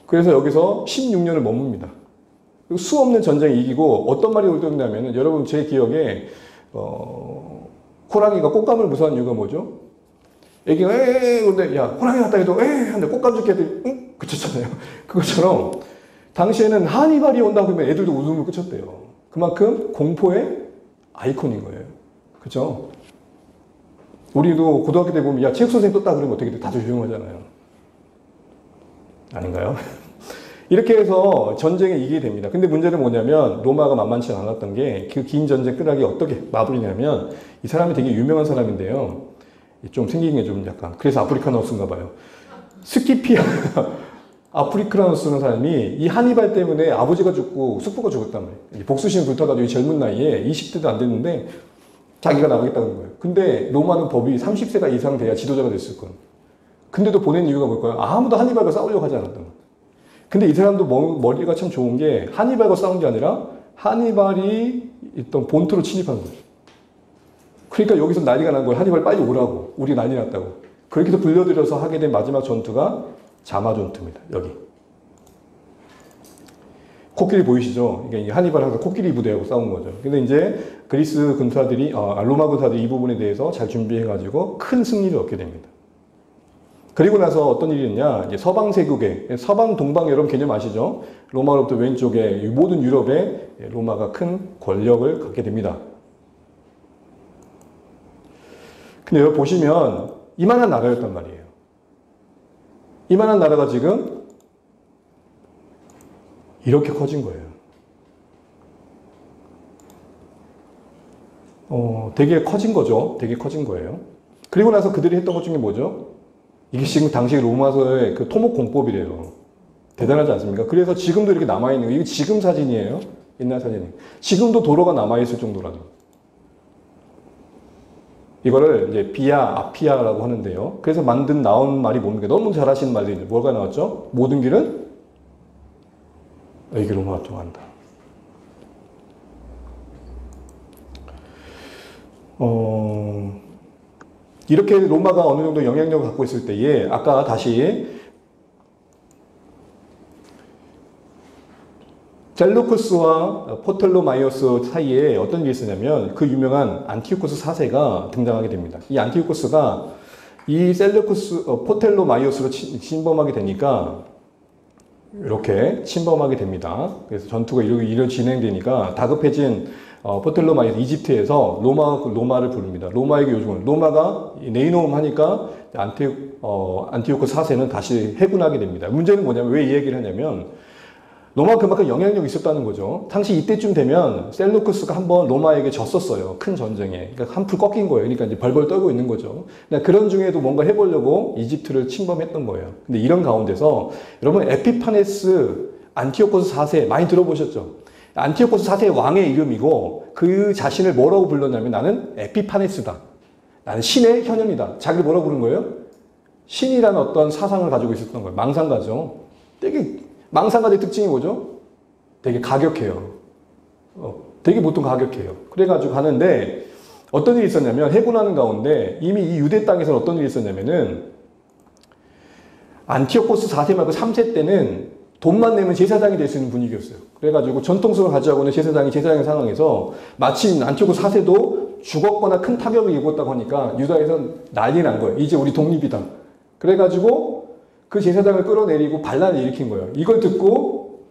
그래서 여기서 16년을 머뭅니다. 수 없는 전쟁에 이기고 어떤 말이 올드냐면은 여러분 제 기억에 호랑이가 꽃감을 무서워하는 이유가 뭐죠? 애기가 근데 야 호랑이 왔다 해도 근데 꽃감 죽게 애들 응? 그쳤잖아요. 그것처럼 당시에는 하니발이 온다고 하면 애들도 웃음을 그쳤대요. 그만큼 공포의 아이콘인 거예요. 그죠? 우리도 고등학교 때 보면 야 체육 선생님 떴다 그러면 어떻게 돼? 다들 조용하잖아요. 아닌가요? 이렇게 해서 전쟁에 이기게 됩니다. 근데 문제는 뭐냐면 로마가 만만치 않았던 게 그 긴 전쟁 끈하기 어떻게 마무리냐면 이 사람이 되게 유명한 사람인데요. 좀 생긴 게 좀 약간 그래서 아프리카너스인가 봐요. 스키피아 아프리카너스라는 사람이 이 하니발 때문에 아버지가 죽고 숙부가 죽었단 말이에요. 복수심에 불타가지고 젊은 나이에 20대도 안 됐는데 자기가 나가겠다는 거예요. 근데 로마는 법이 30세가 이상 돼야 지도자가 됐을 거예요. 근데도 보낸 이유가 뭘까요? 아무도 하니발과 싸우려고 하지 않았던 거예요. 근데 이 사람도 머리가 참 좋은 게 하니발과 싸운 게 아니라 하니발이 있던 본토로 침입한 거예요. 그러니까 여기서 난리가 난 거예요. 하니발 빨리 오라고. 우리 난리 났다고. 그렇게 해서 불려들여서 하게 된 마지막 전투가 자마 전투입니다. 여기. 코끼리 보이시죠? 이게 하니발하고 코끼리 부대하고 싸운 거죠. 근데 이제 그리스 군사들이, 로마 군사들이 이 부분에 대해서 잘 준비해가지고 큰 승리를 얻게 됩니다. 그리고 나서 어떤 일이 있냐, 이제 서방 세국에, 서방 동방 여러분 개념 아시죠? 로마로부터 왼쪽에 모든 유럽에 로마가 큰 권력을 갖게 됩니다. 근데 여기 보시면 이만한 나라였단 말이에요. 이만한 나라가 지금 이렇게 커진 거예요. 되게 커진 거죠. 되게 커진 거예요. 그리고 나서 그들이 했던 것 중에 뭐죠? 이게 지금 당시 로마서의 그 토목공법이래요. 대단하지 않습니까? 그래서 지금도 이렇게 남아있는 거예요. 이게 지금 사진이에요. 옛날 사진이. 지금도 도로가 남아있을 정도라는 거예요. 이거를 이제 비아, 아피아라고 하는데요. 그래서 나온 말이 뭡니까? 너무 잘 하시는 말이 뭐가 나왔죠? 모든 길은 이게 로마가 통한다. 이렇게 로마가 어느 정도 영향력을 갖고 있을 때에 아까 다시 셀루쿠스와 포톨로마이오스 사이에 어떤 일이 있었냐면 그 유명한 안티오쿠스 4세가 등장하게 됩니다. 이 안티오쿠스가 이 셀루쿠스, 포톨로마이오스로 침범하게 되니까 이렇게 침범하게 됩니다. 그래서 전투가 이런 진행되니까 다급해진 포톨로마이오스 이집트에서 로마를 부릅니다. 로마에게 요청을 로마가 네이노움 하니까 안티오쿠스 4세는 다시 해군하게 됩니다. 문제는 뭐냐면 왜 이 얘기를 하냐면 로마가 그만큼 영향력이 있었다는 거죠. 당시 이때쯤 되면 셀루쿠스가 한번 로마에게 졌었어요. 큰 전쟁에. 그러니까 한풀 꺾인 거예요. 그러니까 이제 벌벌 떨고 있는 거죠. 그런 중에도 뭔가 해보려고 이집트를 침범했던 거예요. 근데 이런 가운데서 여러분 에피파네스 안티오코스 4세 많이 들어보셨죠? 안티오코스 4세의 왕의 이름이고 그 자신을 뭐라고 불렀냐면 나는 에피파네스다. 나는 신의 현현이다. 자기를 뭐라고 부른 거예요? 신이라는 어떤 사상을 가지고 있었던 거예요. 망상가죠. 되게 망상가의 특징이 뭐죠? 되게 가격해요. 되게 보통 가격해요. 그래가지고 가는데 어떤 일이 있었냐면 해군하는 가운데 이미 이 유대 땅에서는 어떤 일이 있었냐면은 안티오코스 4세 말고 3세 때는 돈만 내면 제사장이 될 수 있는 분위기였어요. 그래가지고 전통성을 가져가고는 제사장의 상황에서 마침 안티오코스 4세도 죽었거나 큰 타격을 입었다고 하니까 유다에서는 난리 난 거예요. 이제 우리 독립이다. 그래가지고 그 제사장을 끌어내리고 반란을 일으킨 거예요. 이걸 듣고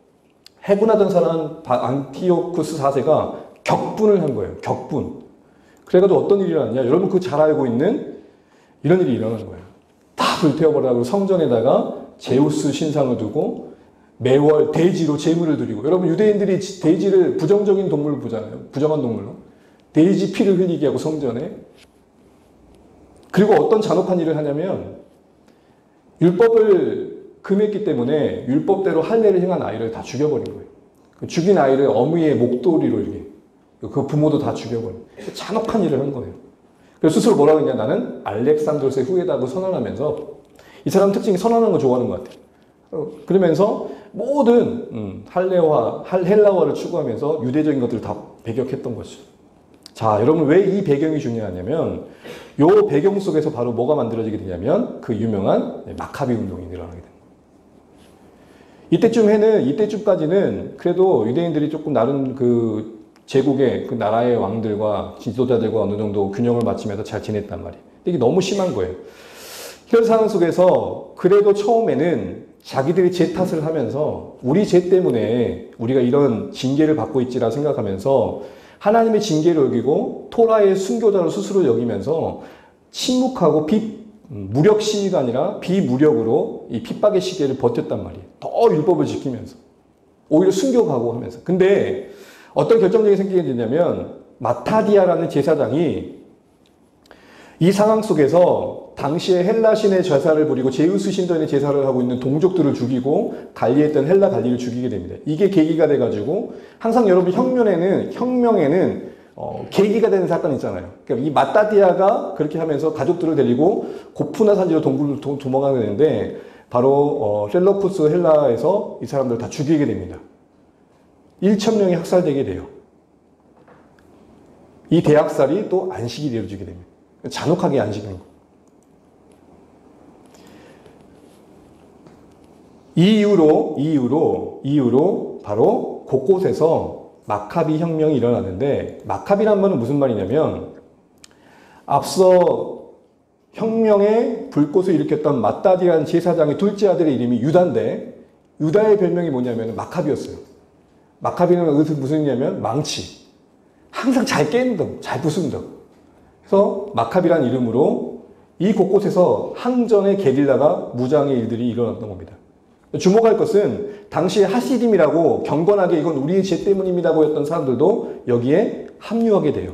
해군하던 사람 안티오쿠스 4세가 격분을 한 거예요. 격분. 그래가지고 어떤 일이 일어났냐. 여러분 그거 잘 알고 있는 이런 일이 일어난 거예요. 다 불태워버리고 성전에다가 제우스 신상을 두고 매월 돼지로 제물을 드리고 여러분 유대인들이 돼지를 부정적인 동물로 보잖아요. 부정한 동물로. 돼지 피를 흘리게 하고 성전에. 그리고 어떤 잔혹한 일을 하냐면 율법을 금했기 때문에 율법대로 할례를 행한 아이를 다 죽여버린 거예요. 죽인 아이를 어미의 목도리로 이렇게 그 부모도 다 죽여버린 거예요. 잔혹한 일을 한 거예요. 그래서 스스로 뭐라고 했냐. 나는 알렉산드로스의 후예다고 선언하면서 이 사람 특징이 선언하는 거 좋아하는 것 같아요. 그러면서 모든 헬라화를 추구하면서 유대적인 것들을 다 배격했던 거죠. 자, 여러분 왜 이 배경이 중요하냐면 요 배경 속에서 바로 뭐가 만들어지게 되냐면 그 유명한 마카비 운동이 일어나게 됩니다. 이때쯤까지는 그래도 유대인들이 조금 나름 그 제국의 그 나라의 왕들과 지도자들과 어느 정도 균형을 맞추면서 잘 지냈단 말이에요. 근데 이게 너무 심한 거예요. 이런 상황 속에서 그래도 처음에는 자기들이 죄 탓을 하면서 우리 죄 때문에 우리가 이런 징계를 받고 있지라 생각하면서 하나님의 징계를 여기고 토라의 순교자로 스스로 여기면서 침묵하고 무력 시위가 아니라 비무력으로 이 핍박의 시기를 버텼단 말이에요. 더 율법을 지키면서 오히려 순교가고 하면서. 근데 어떤 결정적인 생각이 드냐면 마타디아라는 제사장이 이 상황 속에서 당시에 헬라 신의 제사를 부리고 제우스 신전의 제사를 하고 있는 동족들을 죽이고 관리했던 헬라 관리를 죽이게 됩니다. 이게 계기가 돼가지고 항상 여러분 혁명에는 계기가 되는 사건이 있잖아요. 그러니까 이 마타디아가 그렇게 하면서 가족들을 데리고 고프나 산지로 동굴을 도망가게 되는데 바로 셀러쿠스 헬라에서 이 사람들을 다 죽이게 됩니다. 1,000명이 학살되게 돼요. 이 대학살이 또 안식이 되어지게 됩니다. 잔혹하게 안식하는 거. 이 이후로 바로 곳곳에서 마카비 혁명이 일어나는데 마카비란 말은 무슨 말이냐면 앞서 혁명의 불꽃을 일으켰던 마따디라는 제사장의 둘째 아들의 이름이 유다인데 유다의 별명이 뭐냐면 마카비였어요. 마카비는 무슨 의미냐면 망치. 항상 잘 깨는다, 잘 부순다. 그래서 마카비라는 이름으로 이 곳곳에서 항전의 게릴라가 무장의 일들이 일어났던 겁니다. 주목할 것은 당시에 하시딤이라고 경건하게 이건 우리의 죄 때문입니다고 했던 사람들도 여기에 합류하게 돼요.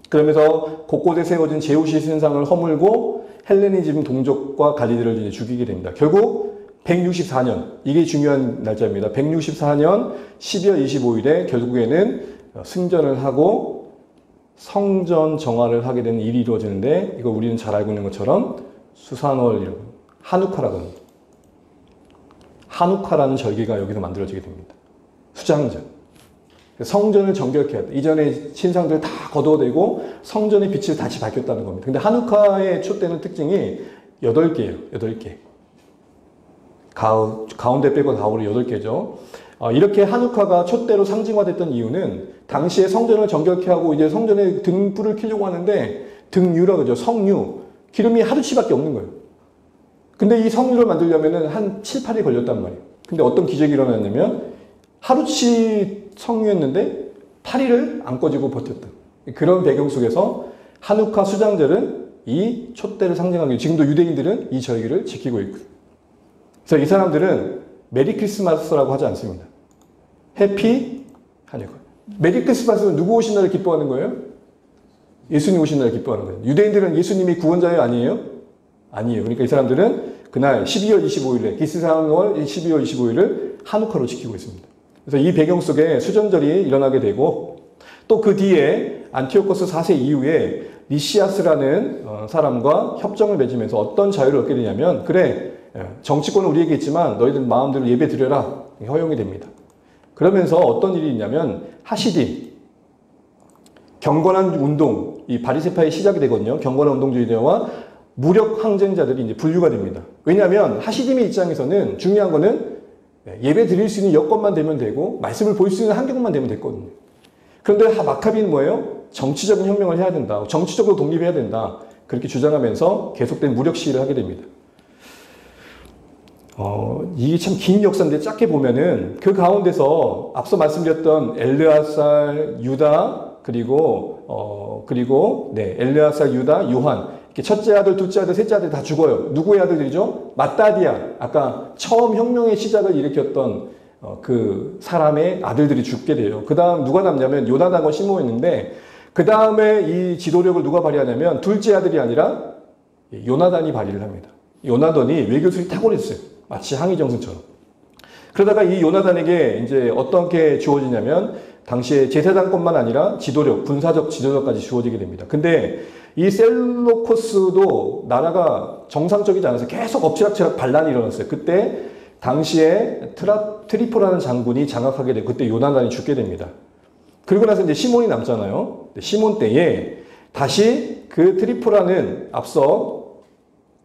그러면서 곳곳에 세워진 제우시 신상을 허물고 헬레니즘 동족과 갈리들을 이제 죽이게 됩니다. 결국 164년, 이게 중요한 날짜입니다. 164년 12월 25일에 결국에는 승전을 하고 성전 정화를 하게 되는 일이 이루어지는데 이거 우리는 잘 알고 있는 것처럼 수산월이라고 하누카라고 합니다. 하누카라는 절기가 여기서 만들어지게 됩니다. 수장절. 성전을 정결케 했다. 이전에 신상들을 다 거둬대고 성전의 빛을 다시 밝혔다는 겁니다. 근데 하누카의 촛대는 특징이 8개예요. 8개. 가운데 빼고 가오로 8개죠. 이렇게 하누카가 촛대로 상징화됐던 이유는 당시에 성전을 정결케 하고 이제 성전에 등불을 켜려고 하는데 등유라 그러죠. 성유. 기름이 하루치밖에 없는 거예요. 근데 이 성유를 만들려면 한 7, 8일 걸렸단 말이에요. 근데 어떤 기적이 일어났냐면 하루치 성유였는데 8일을 안 꺼지고 버텼다. 그런 배경 속에서 하누카 수장절은 이 촛대를 상징하기 지금도 유대인들은 이 절기를 지키고 있고 그래서 이 사람들은 메리 크리스마스라고 하지 않습니다. 해피 하누카. 메리 크리스마스는 누구 오신 날을 기뻐하는 거예요? 예수님 오신 날을 기뻐하는 거예요. 유대인들은 예수님이 구원자예요? 아니에요? 아니에요. 그러니까 이 사람들은 그날 12월 25일에 기스상월 12월 25일을 하누카로 지키고 있습니다. 그래서 이 배경 속에 수전절이 일어나게 되고 또 그 뒤에 안티오코스 4세 이후에 니시아스라는 사람과 협정을 맺으면서 어떤 자유를 얻게 되냐면 그래 정치권은 우리에게 있지만 너희들 마음대로 예배 드려라 허용이 됩니다. 그러면서 어떤 일이 있냐면 하시딤 경건한 운동 이 바리새파의 시작이 되거든요. 경건한 운동주의자와 무력 항쟁자들이 이제 분류가 됩니다. 왜냐하면 하시딤의 입장에서는 중요한 거는 예배 드릴 수 있는 여건만 되면 되고 말씀을 볼 수 있는 환경만 되면 됐거든요. 그런데 마카비는 뭐예요? 정치적인 혁명을 해야 된다. 정치적으로 독립해야 된다. 그렇게 주장하면서 계속된 무력 시위를 하게 됩니다. 이게 참 긴 역사인데 짧게 보면은 그 가운데서 앞서 말씀드렸던 엘르아살, 유다 그리고 엘르아살, 유다, 요한 이렇게 첫째 아들, 둘째 아들, 셋째 아들 다 죽어요. 누구의 아들들이죠? 마따디아. 아까 처음 혁명의 시작을 일으켰던 그 사람의 아들들이 죽게 돼요. 그 다음 누가 남냐면 요나단과 시므온인데 그 다음에 이 지도력을 누가 발휘하냐면 둘째 아들이 아니라 요나단이 발휘를 합니다. 요나단이 외교술이 탁월했어요. 마치 항의정승처럼. 그러다가 이 요나단에게 이제 어떻게 주어지냐면 당시에 제사장뿐만 아니라 지도력, 군사적 지도력까지 주어지게 됩니다. 근데 이 셀로코스도 나라가 정상적이지 않아서 계속 엎치락치락 반란이 일어났어요. 그때 당시에 트리포라는 장군이 장악하게 되고 그때 요나단이 죽게 됩니다. 그리고 나서 이제 시몬이 남잖아요. 시몬 때에 다시 그 트리포라는 앞서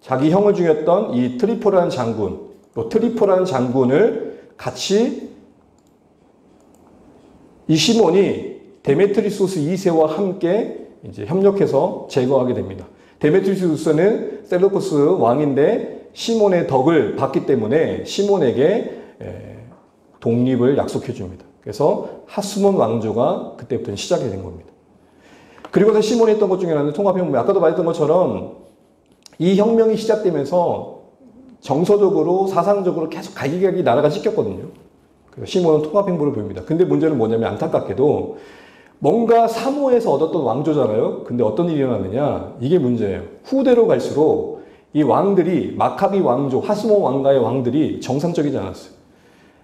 자기 형을 죽였던 이 트리포라는 장군, 또 트리포라는 장군을 같이 이 시몬이 데메트리우스 2세와 함께 이제 협력해서 제거하게 됩니다. 데메트리우스는 셀루코스 왕인데 시몬의 덕을 봤기 때문에 시몬에게 독립을 약속해 줍니다. 그래서 하스몬 왕조가 그때부터 시작이 된 겁니다. 그리고서 시몬이 했던 것 중에 하나는 통합혁명. 아까도 말했던 것처럼 이 혁명이 시작되면서 정서적으로 사상적으로 계속 갈기갈기 나라가 찢겼거든요. 그래서 시몬은 통합행보를 보입니다. 근데 문제는 뭐냐면 안타깝게도 뭔가 사모에서 얻었던 왕조잖아요. 근데 어떤 일이 일어나느냐? 이게 문제예요. 후대로 갈수록 이 왕들이 마카비 왕조, 하스몬 왕가의 왕들이 정상적이지 않았어요.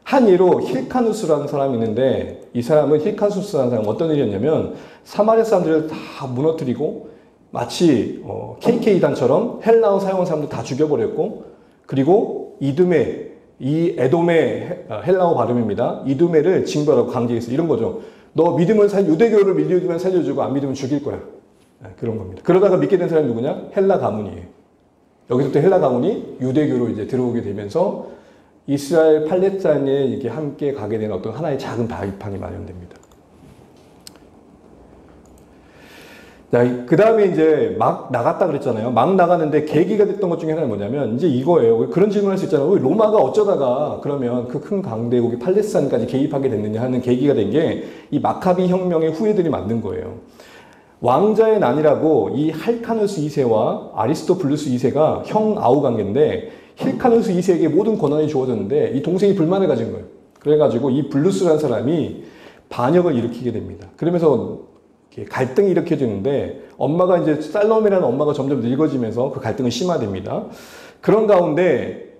한 예로 힐카누스라는 사람이 있는데 이 사람은 힐카누스라는 사람은 어떤 일이었냐면 사마리아 사람들을 다 무너뜨리고 마치 KK단처럼 헬라어 사용하는 사람들 다 죽여버렸고 그리고 이두메, 이 에돔의 헬라어 발음입니다. 이두메를 징벌하고 강제했어. 이런 거죠. 너 믿으면 유대교를 믿으면 살려주고 안 믿으면 죽일 거야. 그런 겁니다. 그러다가 믿게 된 사람이 누구냐? 헬라 가문이에요. 여기서부터 헬라 가문이 유대교로 이제 들어오게 되면서 이스라엘 팔레스타인에 이게 함께 가게 되는 어떤 하나의 작은 바위판이 마련됩니다. 자, 그 다음에 이제 막 나갔다 그랬잖아요. 막 나가는데 계기가 됐던 것 중에 하나는 뭐냐면 이제 이거예요. 그런 질문을 할 수 있잖아요. 로마가 어쩌다가 그러면 그 큰 강대국이 팔레스타인까지 개입하게 됐느냐 하는 계기가 된 게 이 마카비 혁명의 후예들이 만든 거예요. 왕자의 난이라고 이 할카누스 2세와 아리스토블루스 2세가 형 아우 관계인데 힐카누스 2세에게 모든 권한이 주어졌는데 이 동생이 불만을 가진 거예요. 그래가지고 이 블루스라는 사람이 반역을 일으키게 됩니다. 그러면서 갈등이 일으켜지는데 엄마가 이제 살로메라는 엄마가 점점 늙어지면서 그 갈등은 심화됩니다. 그런 가운데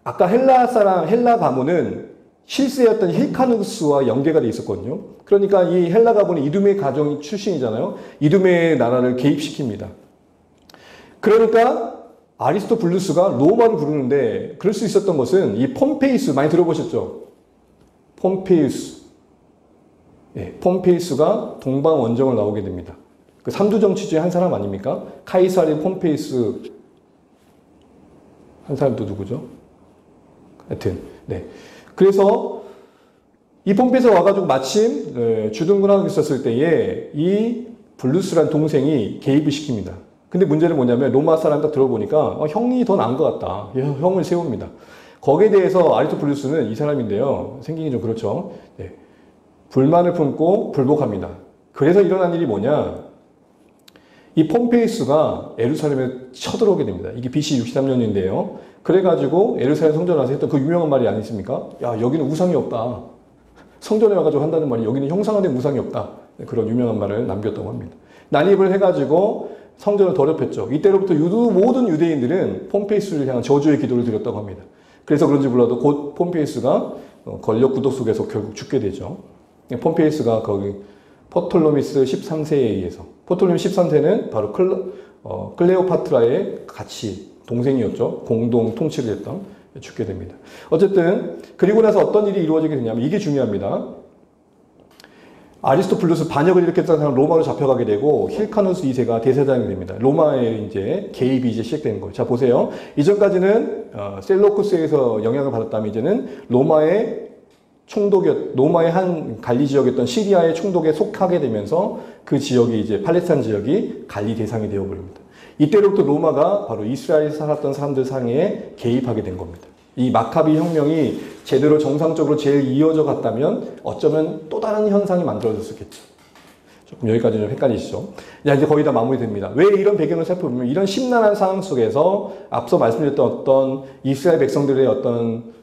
아까 헬라 가문은 실세였던 힐카누스와 연계가 돼 있었거든요. 그러니까 이 헬라 가문이 이두메 가정 출신이잖아요. 이두메의 나라를 개입시킵니다. 그러니까 아리스토블루스가 로마를 부르는데 그럴 수 있었던 것은 이 폼페이스 많이 들어보셨죠? 폼페이스가 동방 원정을 나오게 됩니다. 그 삼두 정치 중에 한 사람 아닙니까? 카이사리 폼페이스 한 사람도 누구죠? 하여튼 네. 그래서 이 폼페이스가 와가지고 마침 주둔군하고 있었을 때에 이 블루스란 동생이 개입을 시킵니다. 근데 문제는 뭐냐면 로마 사람 딱 들어보니까 형이 더 나은 것 같다. 형을 세웁니다. 거기에 대해서 아리스토블루스는 이 사람인데요. 생긴 게 좀 그렇죠. 네. 불만을 품고 불복합니다. 그래서 일어난 일이 뭐냐? 이 폼페이스가 예루살렘에 쳐들어오게 됩니다. 이게 BC 63년인데요. 그래가지고 예루살렘 성전에 와서 했던 그 유명한 말이 아니십니까? 야, 여기는 우상이 없다. 성전에 와가지고 한다는 말이 여기는 형상화된 우상이 없다. 그런 유명한 말을 남겼다고 합니다. 난입을 해가지고 성전을 더럽혔죠. 이때로부터 모든 유대인들은 폼페이스를 향한 저주의 기도를 드렸다고 합니다. 그래서 그런지 몰라도 곧 폼페이스가 권력 구독 속에서 결국 죽게 되죠. 폼페이스가 거기 포톨로미스 13세에 의해서 포톨로미스 13세는 바로 클레오파트라의 같이 동생이었죠. 공동 통치를 했던 죽게 됩니다. 어쨌든 그리고 나서 어떤 일이 이루어지게 되냐면 이게 중요합니다. 아리스토블루스 반역을 일으켰던 사람 로마로 잡혀가게 되고 힐카누스 2세가 대제사장이 됩니다. 로마의 이제 개입이 이제 시작되는 거예요. 자 보세요. 이전까지는 셀로쿠스에서 영향을 받았다면 이제는 로마의 한 갈리 지역이었던 시리아의 총독에 속하게 되면서 그 지역이 이제 팔레스타인 지역이 갈리 대상이 되어버립니다. 이때로부터 로마가 바로 이스라엘에 살았던 사람들 상에 개입하게 된 겁니다. 이 마카비 혁명이 제대로 정상적으로 제일 이어져 갔다면 어쩌면 또 다른 현상이 만들어졌었겠죠. 조금 여기까지 좀 헷갈리시죠? 자, 이제 거의 다 마무리됩니다. 왜 이런 배경을 살펴보면 이런 심란한 상황 속에서 앞서 말씀드렸던 어떤 이스라엘 백성들의 어떤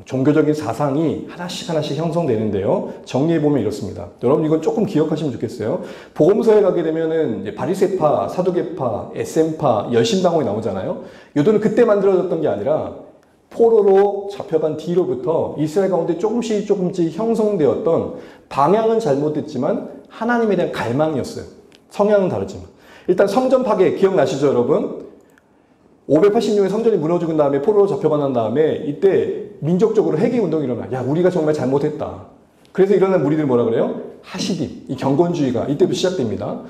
종교적인 사상이 하나씩 형성되는데요. 정리해보면 이렇습니다. 여러분 이건 조금 기억하시면 좋겠어요. 복음서에 가게 되면은 이제 바리새파, 사두개파, 에셈파, 열심당원이 나오잖아요. 요들은 그때 만들어졌던 게 아니라 포로로 잡혀간 뒤로부터 이스라엘 가운데 조금씩 형성되었던 방향은 잘못됐지만 하나님에 대한 갈망이었어요. 성향은 다르지만. 일단 성전 파괴 기억나시죠 여러분? 586년에 성전이 무너지고 난 다음에 포로로 잡혀가 난 다음에 이때 민족적으로 회개 운동이 일어나. 야, 우리가 정말 잘못했다. 그래서 일어난 무리들이 뭐라 그래요? 하시딤, 이 경건주의가 이때부터 시작됩니다.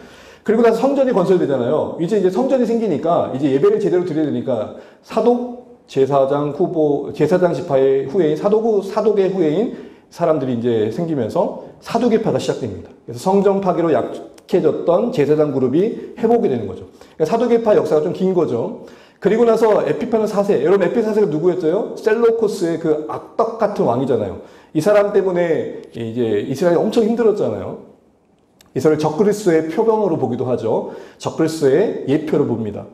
그리고 나서 성전이 건설되잖아요. 이제 성전이 생기니까 이제 예배를 제대로 드려야 되니까 사독, 제사장 후보, 제사장 지파의 후예인, 사독의 후예인 사람들이 이제 생기면서 사두개파가 시작됩니다. 그래서 성전 파괴로 약해졌던 제사장 그룹이 회복이 되는 거죠. 그러니까 사두개파 역사가 좀 긴 거죠. 그리고 나서 에피파는 4세. 여러분 에피파는 4세가 누구였어요? 셀로코스의 그 악덕 같은 왕이잖아요. 이 사람 때문에 이제 이스라엘이 엄청 힘들었잖아요. 이스라엘 적그리스도의 표병으로 보기도 하죠. 적그리스도의 예표로 봅니다.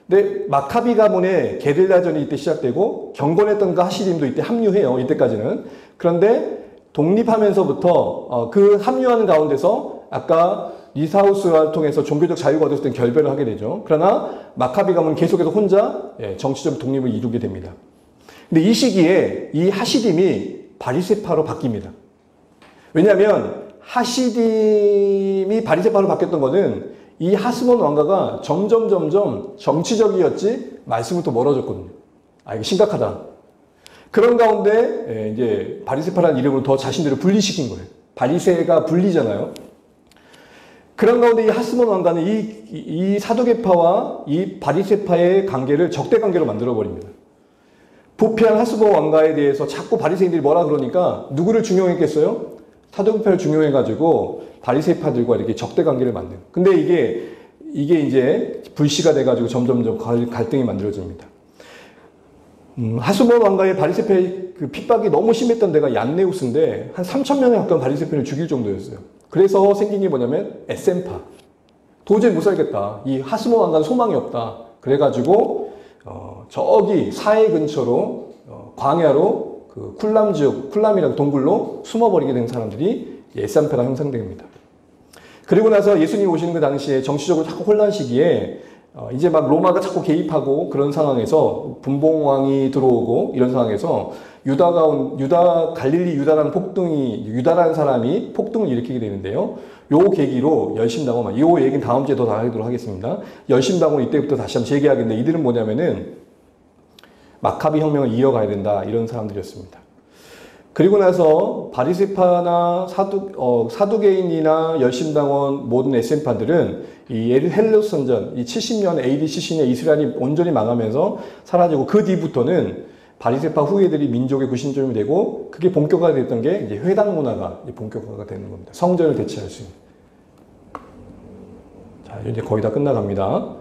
근데 마카비 가문의 게릴라전이 이때 시작되고 경건했던 그 하시림도 이때 합류해요. 이때까지는. 그런데 독립하면서부터 그 합류하는 가운데서 아까 리사우스를 통해서 종교적 자유가 얻었을 때 결별을 하게 되죠. 그러나 마카비 가문은 계속해서 혼자 정치적 독립을 이루게 됩니다. 근데 이 시기에 이 하시딤이 바리새파로 바뀝니다. 왜냐하면 하시딤이 바리새파로 바뀌었던 것은 이 하스몬 왕가가 점점 정치적이었지 말씀부터 멀어졌거든요. 아, 이게 심각하다. 그런 가운데 이제 바리새파라는 이름으로 더 자신들을 분리시킨 거예요. 바리새가 분리잖아요. 그런 가운데 이 하스몬 왕가는 이 사두개파와 이 바리새파의 관계를 적대 관계로 만들어 버립니다. 부패한 하스몬 왕가에 대해서 자꾸 바리새인들이 뭐라 그러니까 누구를 중용했겠어요? 사두개파를 중용해가지고 바리새파들과 이렇게 적대 관계를 만든. 근데 이게 이제 불씨가 돼가지고 점점 갈등이 만들어집니다. 하스몬 왕가의 바리새파의 그 핍박이 너무 심했던 데가 얀네우스인데 한 3,000명에 가까운 바리새파를 죽일 정도였어요. 그래서 생긴 게 뭐냐면 에센파. 도저히 못 살겠다. 이 하스몬 왕가는 소망이 없다. 그래가지고 저기 사해 근처로 광야로 그 쿨람 지역, 쿨람이라는 동굴로 숨어버리게 된 사람들이 에센파가 형성됩니다. 그리고 나서 예수님이 오시는 그 당시에 정치적으로 자꾸 혼란 시기에 이제 막 로마가 자꾸 개입하고 그런 상황에서 분봉왕이 들어오고 이런 상황에서 유다라는 사람이 폭동을 일으키게 되는데요. 요 계기로 열심당원, 요 얘기는 다음 주에 더 나누도록 하겠습니다. 열심당원 이때부터 다시 한번 재개하겠는데 이들은 뭐냐면은 마카비 혁명을 이어가야 된다 이런 사람들이었습니다. 그리고 나서 바리새파나 사두개인이나 열심당원 모든 에센파들은 이 헬레스 선전, 이 70년 AD 70년에 이스라엘이 온전히 망하면서 사라지고 그 뒤부터는 바리새파 후예들이 민족의 구심점이 되고 그게 본격화가 됐던 게 이제 회당 문화가 본격화가 되는 겁니다. 성전을 대체할 수 있는. 자, 이제 거의 다 끝나갑니다.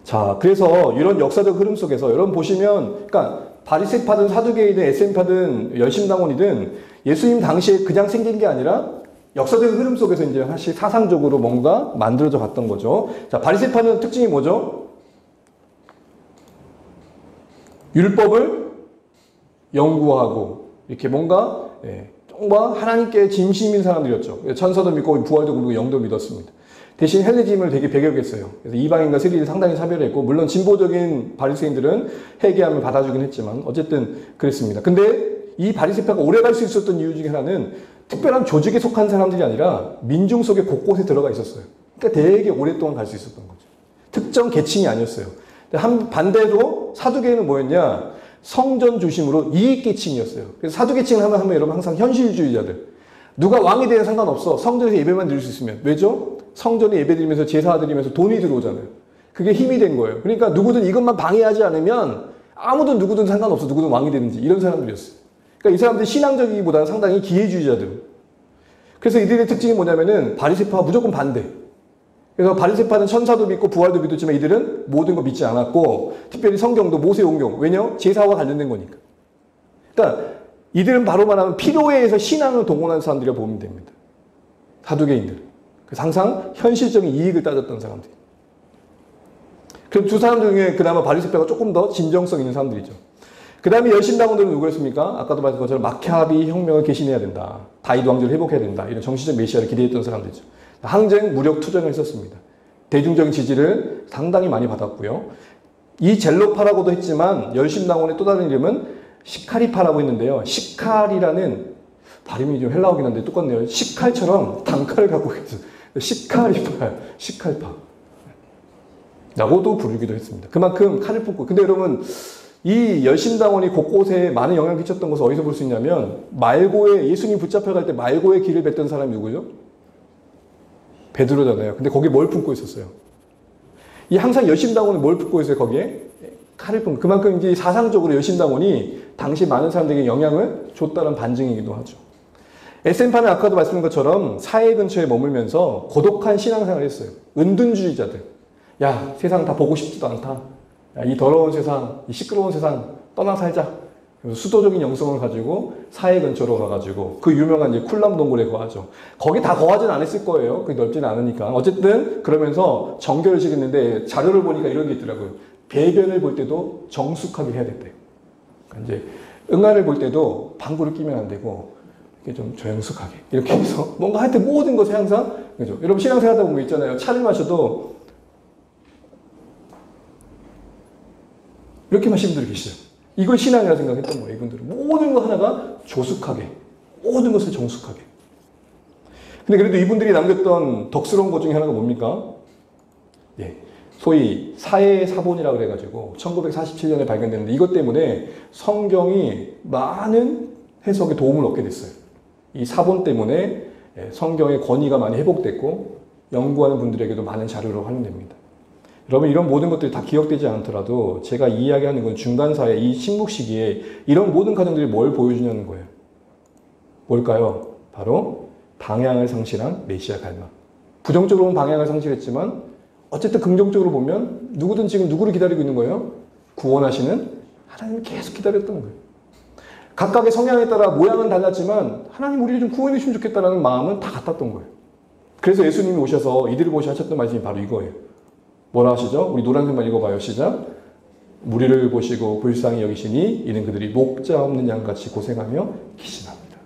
자, 그래서 이런 역사적 흐름 속에서 여러분 보시면, 그러니까 바리새파든 사두개이든 에센파든 열심당원이든 예수님 당시에 그냥 생긴 게 아니라 역사적 흐름 속에서 이제 사실 사상적으로 뭔가 만들어져 갔던 거죠. 자, 바리새파는 특징이 뭐죠? 율법을 연구하고 이렇게 뭔가 정말 하나님께 진심인 사람들이었죠. 천사도 믿고 부활도 믿고 영도 믿었습니다. 대신 헬레즘을 되게 배격했어요. 그래서 이방인과 세리를 상당히 차별했고 물론 진보적인 바리새인들은 회개함을 받아주긴 했지만 어쨌든 그랬습니다. 근데 이 바리새파가 오래 갈 수 있었던 이유 중에 하나는 특별한 조직에 속한 사람들이 아니라 민중 속에 곳곳에 들어가 있었어요. 그러니까 되게 오랫동안 갈 수 있었던 거죠. 특정 계층이 아니었어요. 반대로 사두개인은 뭐였냐? 성전 중심으로 이익계층이었어요. 그래서 사두계층을 하면 여러분 항상 현실주의자들. 누가 왕이 되는 상관없어. 성전에서 예배만 드릴 수 있으면. 왜죠? 성전에 예배 드리면서 제사 드리면서 돈이 들어오잖아요. 그게 힘이 된 거예요. 그러니까 누구든 이것만 방해하지 않으면 아무든 누구든 상관없어. 누구든 왕이 되는지. 이런 사람들이었어요. 그러니까 이 사람들이 신앙적이기보다는 상당히 기회주의자들. 그래서 이들의 특징이 뭐냐면은 바리새파와 무조건 반대. 그래서 바리새파는 천사도 믿고 부활도 믿었지만 이들은 모든 거 믿지 않았고 특별히 성경도 모세 옹경. 왜냐? 제사와 관련된 거니까. 그러니까 이들은 바로 말하면 필요에 의해서 신앙을 동원하는 사람들이라 보면 됩니다. 사두개인들. 그래서 항상 현실적인 이익을 따졌던 사람들. 그럼 두 사람 중에 그나마 바리새파가 조금 더 진정성 있는 사람들이죠. 그 다음에 열심당원들은 누구였습니까? 아까도 말했던 것처럼 마카비 혁명을 개신해야 된다. 다윗 왕조를 회복해야 된다. 이런 정치적 메시아를 기대했던 사람들이죠. 항쟁, 무력 투쟁을 했었습니다. 대중적인 지지를 상당히 많이 받았고요. 이 젤로파라고도 했지만 열심당원의 또 다른 이름은 시카리파라고 했는데요. 시칼이라는 발음이 좀 헬라어긴 한데 똑같네요. 시칼처럼 단칼을 갖고 있어요. 시카리파, 시칼파 라고도 부르기도 했습니다. 그만큼 칼을 뽑고. 근데 여러분 이 열심당원이 곳곳에 많은 영향을 끼쳤던 것을 어디서 볼 수 있냐면 말고에 예수님 붙잡혀갈 때 말고에 길을 뱉던 사람이 누구죠? 베드로잖아요. 근데 거기에 뭘 품고 있었어요? 이 항상 열심당원은 뭘 품고 있어요? 거기에 칼을 품고. 그만큼 이제 사상적으로 열심당원이 당시 많은 사람들에게 영향을 줬다는 반증이기도 하죠. SM파는 아까도 말씀드린 것처럼 사회 근처에 머물면서 고독한 신앙생활을 했어요. 은둔주의자들. 야, 세상 다 보고 싶지도 않다. 야, 이 더러운 세상, 이 시끄러운 세상 떠나 살자. 그래서 수도적인 영성을 가지고 사회 근처로 가가지고 그 유명한 이제 쿨람 동굴에 거하죠. 거기 다 거하진 않았을 거예요. 그게 넓지는 않으니까. 어쨌든 그러면서 정결을 지켰는데 자료를 보니까 이런 게 있더라고요. 배변을 볼 때도 정숙하게 해야 됐대요. 그러니까 이제 응아를 볼 때도 방구를 끼면 안 되고 이게 좀 조용숙하게 이렇게 해서 뭔가 하여튼 모든 것에 항상 그죠. 여러분 신앙생활 하다 보면 있잖아요. 차를 마셔도 이렇게 마시는 분들이 계시죠. 이걸 신앙이라 생각했던 거예요. 이분들은 모든 것 하나가 조숙하게, 모든 것을 정숙하게. 근데 그래도 이분들이 남겼던 덕스러운 것 중에 하나가 뭡니까? 예, 소위 사해사본이라고 그래가지고 1947년에 발견됐는데 이것 때문에 성경이 많은 해석에 도움을 얻게 됐어요. 이 사본 때문에 성경의 권위가 많이 회복됐고 연구하는 분들에게도 많은 자료로 활용됩니다. 여러분 이런 모든 것들이 다 기억되지 않더라도 제가 이야기하는 건 중간사회 이 침묵 시기에 이런 모든 과정들이 뭘 보여주냐는 거예요. 뭘까요? 바로 방향을 상실한 메시아 갈망. 부정적으로는 방향을 상실했지만 어쨌든 긍정적으로 보면 누구든 지금 누구를 기다리고 있는 거예요? 구원하시는 하나님을 계속 기다렸던 거예요. 각각의 성향에 따라 모양은 달랐지만 하나님 우리를 좀 구원해 주시면 좋겠다는 마음은 다 같았던 거예요. 그래서 예수님이 오셔서 이들을 보시 하셨던 말씀이 바로 이거예요. 뭐라 하시죠? 우리 노란색만 읽어봐요. 시작. 무리를 보시고 불쌍히 여기시니 이는 그들이 목자 없는 양같이 고생하며 기신합니다.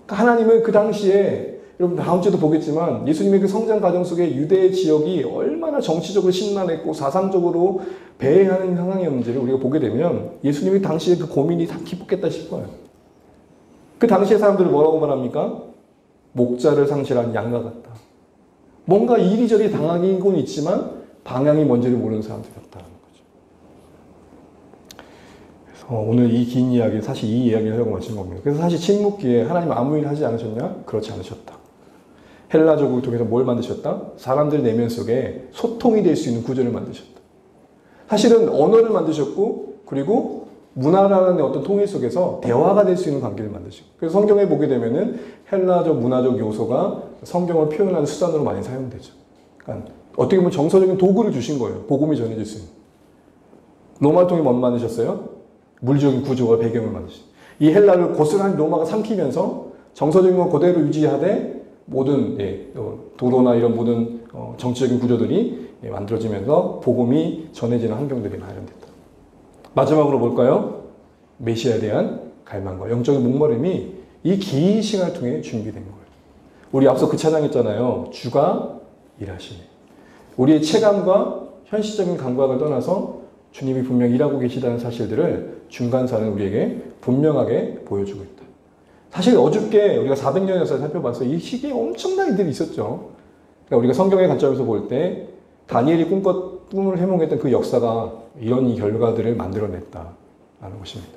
그러니까 하나님은 그 당시에 여러분 다음 주에도 보겠지만 예수님의 그 성장 과정 속에 유대 지역이 얼마나 정치적으로 심란했고 사상적으로 배회하는 상황이었는지를 우리가 보게 되면 예수님이 당시에 그 고민이 다 깊었겠다 싶어요. 그 당시의 사람들을 뭐라고 말합니까? 목자를 상실한 양과 같다. 뭔가 이리저리 당하긴 있지만 방향이 뭔지를 모르는 사람들이었다는 거죠. 그래서 오늘 이 긴 이야기, 사실 이 이야기를 하려고 마친 겁니다. 그래서 사실 침묵기에 하나님 아무 일 하지 않으셨냐? 그렇지 않으셨다. 헬라족을 통해서 뭘 만드셨다? 사람들 내면 속에 소통이 될 수 있는 구조를 만드셨다. 사실은 언어를 만드셨고 그리고 문화라는 어떤 통일 속에서 대화가 될 수 있는 관계를 만드시고 그래서 성경에 보게 되면은 헬라적 문화적 요소가 성경을 표현하는 수단으로 많이 사용되죠. 그러니까 어떻게 보면 정서적인 도구를 주신 거예요. 복음이 전해질 수 있는. 로마 통일 뭐 만드셨어요? 물리적인 구조와 배경을 만드신. 이 헬라를 고스란히 로마가 삼키면서 정서적인 걸 그대로 유지하되 모든 도로나 이런 모든 정치적인 구조들이 만들어지면서 복음이 전해지는 환경들이 마련됐다. 마지막으로 볼까요? 메시아에 대한 갈망과 영적인 목마름이 이 긴 시간을 통해 준비된 거예요. 우리 앞서 그 찬양했잖아요. 주가 일하시네. 우리의 체감과 현실적인 감각을 떠나서 주님이 분명히 일하고 계시다는 사실들을 중간사는 우리에게 분명하게 보여주고 있다. 사실 어저께 우리가 400년 역사를 살펴봐서 이 시기에 엄청난 일들이 있었죠. 그러니까 우리가 성경의 관점에서 볼 때 다니엘이 꿈을 해몽했던 그 역사가 이런 결과들을 만들어냈다라는 것입니다.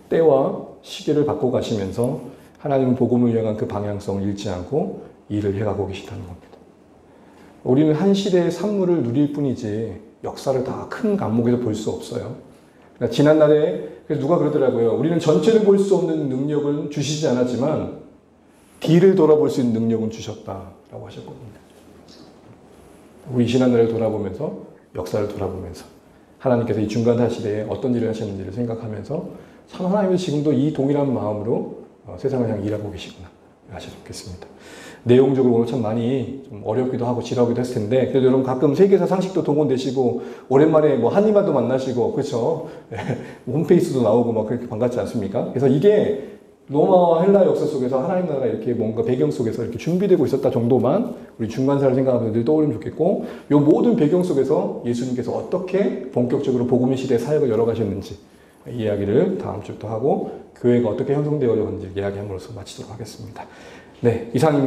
때와 시기를 바꿔가시면서 하나님은 복음을 향한 그 방향성을 잃지 않고 일을 해가고 계시다는 겁니다. 우리는 한 시대의 산물을 누릴 뿐이지 역사를 다 큰 감목에서 볼 수 없어요. 그러니까 지난날에 그래서 누가 그러더라고요. 우리는 전체를 볼 수 없는 능력은 주시지 않았지만 뒤를 돌아볼 수 있는 능력은 주셨다라고 하셨거든요. 우리 지난날을 돌아보면서 역사를 돌아보면서 하나님께서 이 중간사 시대에 어떤 일을 하셨는지를 생각하면서 참 하나님은 지금도 이 동일한 마음으로 세상을 향해 일하고 계시구나 하셨으면 좋겠습니다. 내용적으로 오늘 참 많이 좀 어렵기도 하고 지루하기도 했을 텐데 그래도 여러분 가끔 세계사 상식도 동원되시고 오랜만에 뭐 한이마도 만나시고 그렇죠. 홈페이스도 나오고 막 그렇게 반갑지 않습니까? 그래서 이게 로마와 헬라 역사 속에서 하나님 나라가 이렇게 뭔가 배경 속에서 이렇게 준비되고 있었다 정도만 우리 중간사를 생각하면서 늘 떠올리면 좋겠고 이 모든 배경 속에서 예수님께서 어떻게 본격적으로 복음의 시대의 사역을 열어가셨는지 이야기를 다음 주부터 하고 교회가 어떻게 형성되어졌는지 이야기함으로써 마치도록 하겠습니다. 네, 이상입니다.